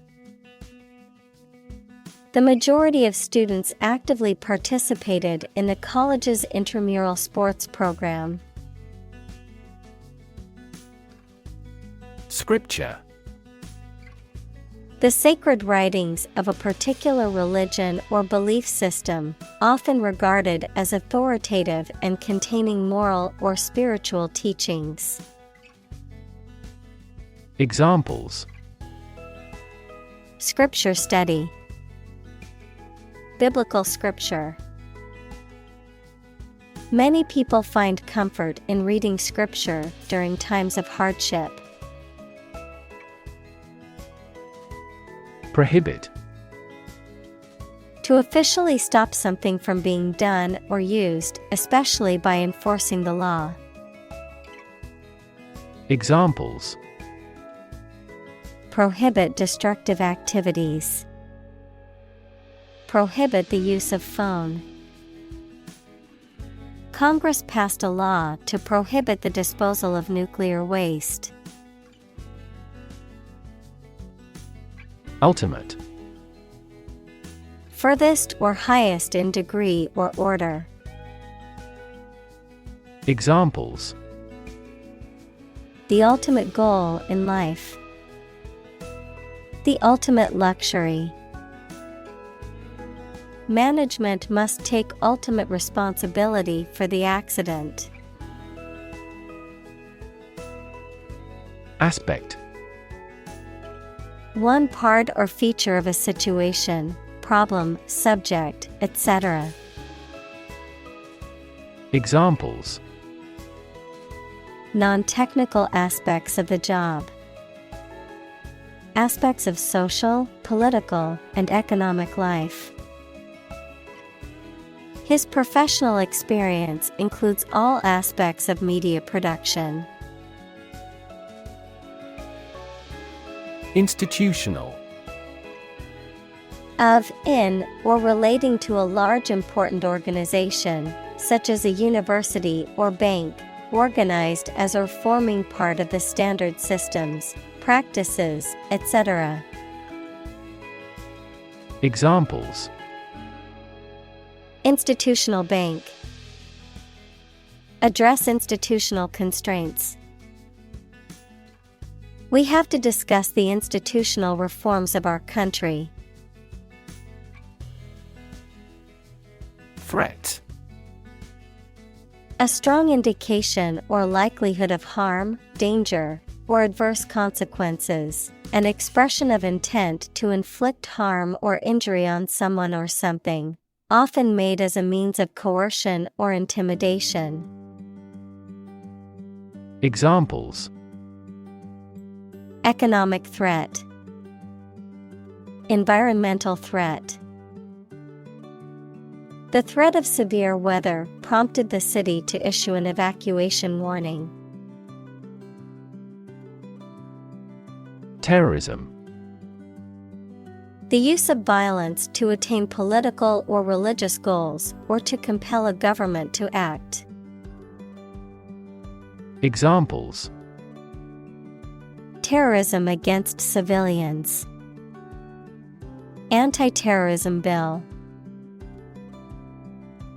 The majority of students actively participated in the college's intramural sports program. Scripture. The sacred writings of a particular religion or belief system, often regarded as authoritative and containing moral or spiritual teachings. Examples: Scripture study. Biblical scripture. Many people find comfort in reading scripture during times of hardship. Prohibit. To officially stop something from being done or used, especially by enforcing the law. Examples: Prohibit destructive activities. Prohibit the use of phone. Congress passed a law to prohibit the disposal of nuclear waste. Ultimate. Furthest or highest in degree or order. Examples: The ultimate goal in life. The ultimate luxury. Management must take ultimate responsibility for the accident. Aspect. One part or feature of a situation, problem, subject, etc. Examples: Non-technical aspects of the job. Aspects of social, political, and economic life. His professional experience includes all aspects of media production. Institutional. Of, in, or relating to a large important organization, such as a university or bank, organized as or forming part of the standard systems, practices, etc. Examples: Institutional bank. Address institutional constraints. We have to discuss the institutional reforms of our country. Threat. A strong indication or likelihood of harm, danger, or adverse consequences. An expression of intent to inflict harm or injury on someone or something, often made as a means of coercion or intimidation. Examples: Economic threat. Environmental threat. The threat of severe weather prompted the city to issue an evacuation warning. Terrorism. The use of violence to attain political or religious goals or to compel a government to act. Examples: terrorism against civilians, anti-terrorism bill.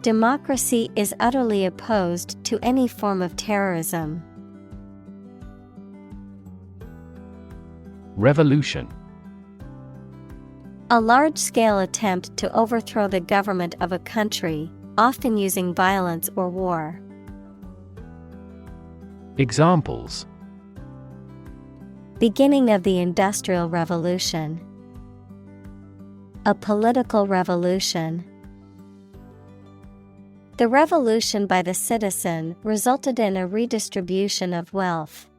Democracy is utterly opposed to any form of terrorism. Revolution. A large-scale attempt to overthrow the government of a country, often using violence or war. Examples: beginning of the Industrial Revolution, a political revolution. The revolution by the citizen resulted in a redistribution of wealth.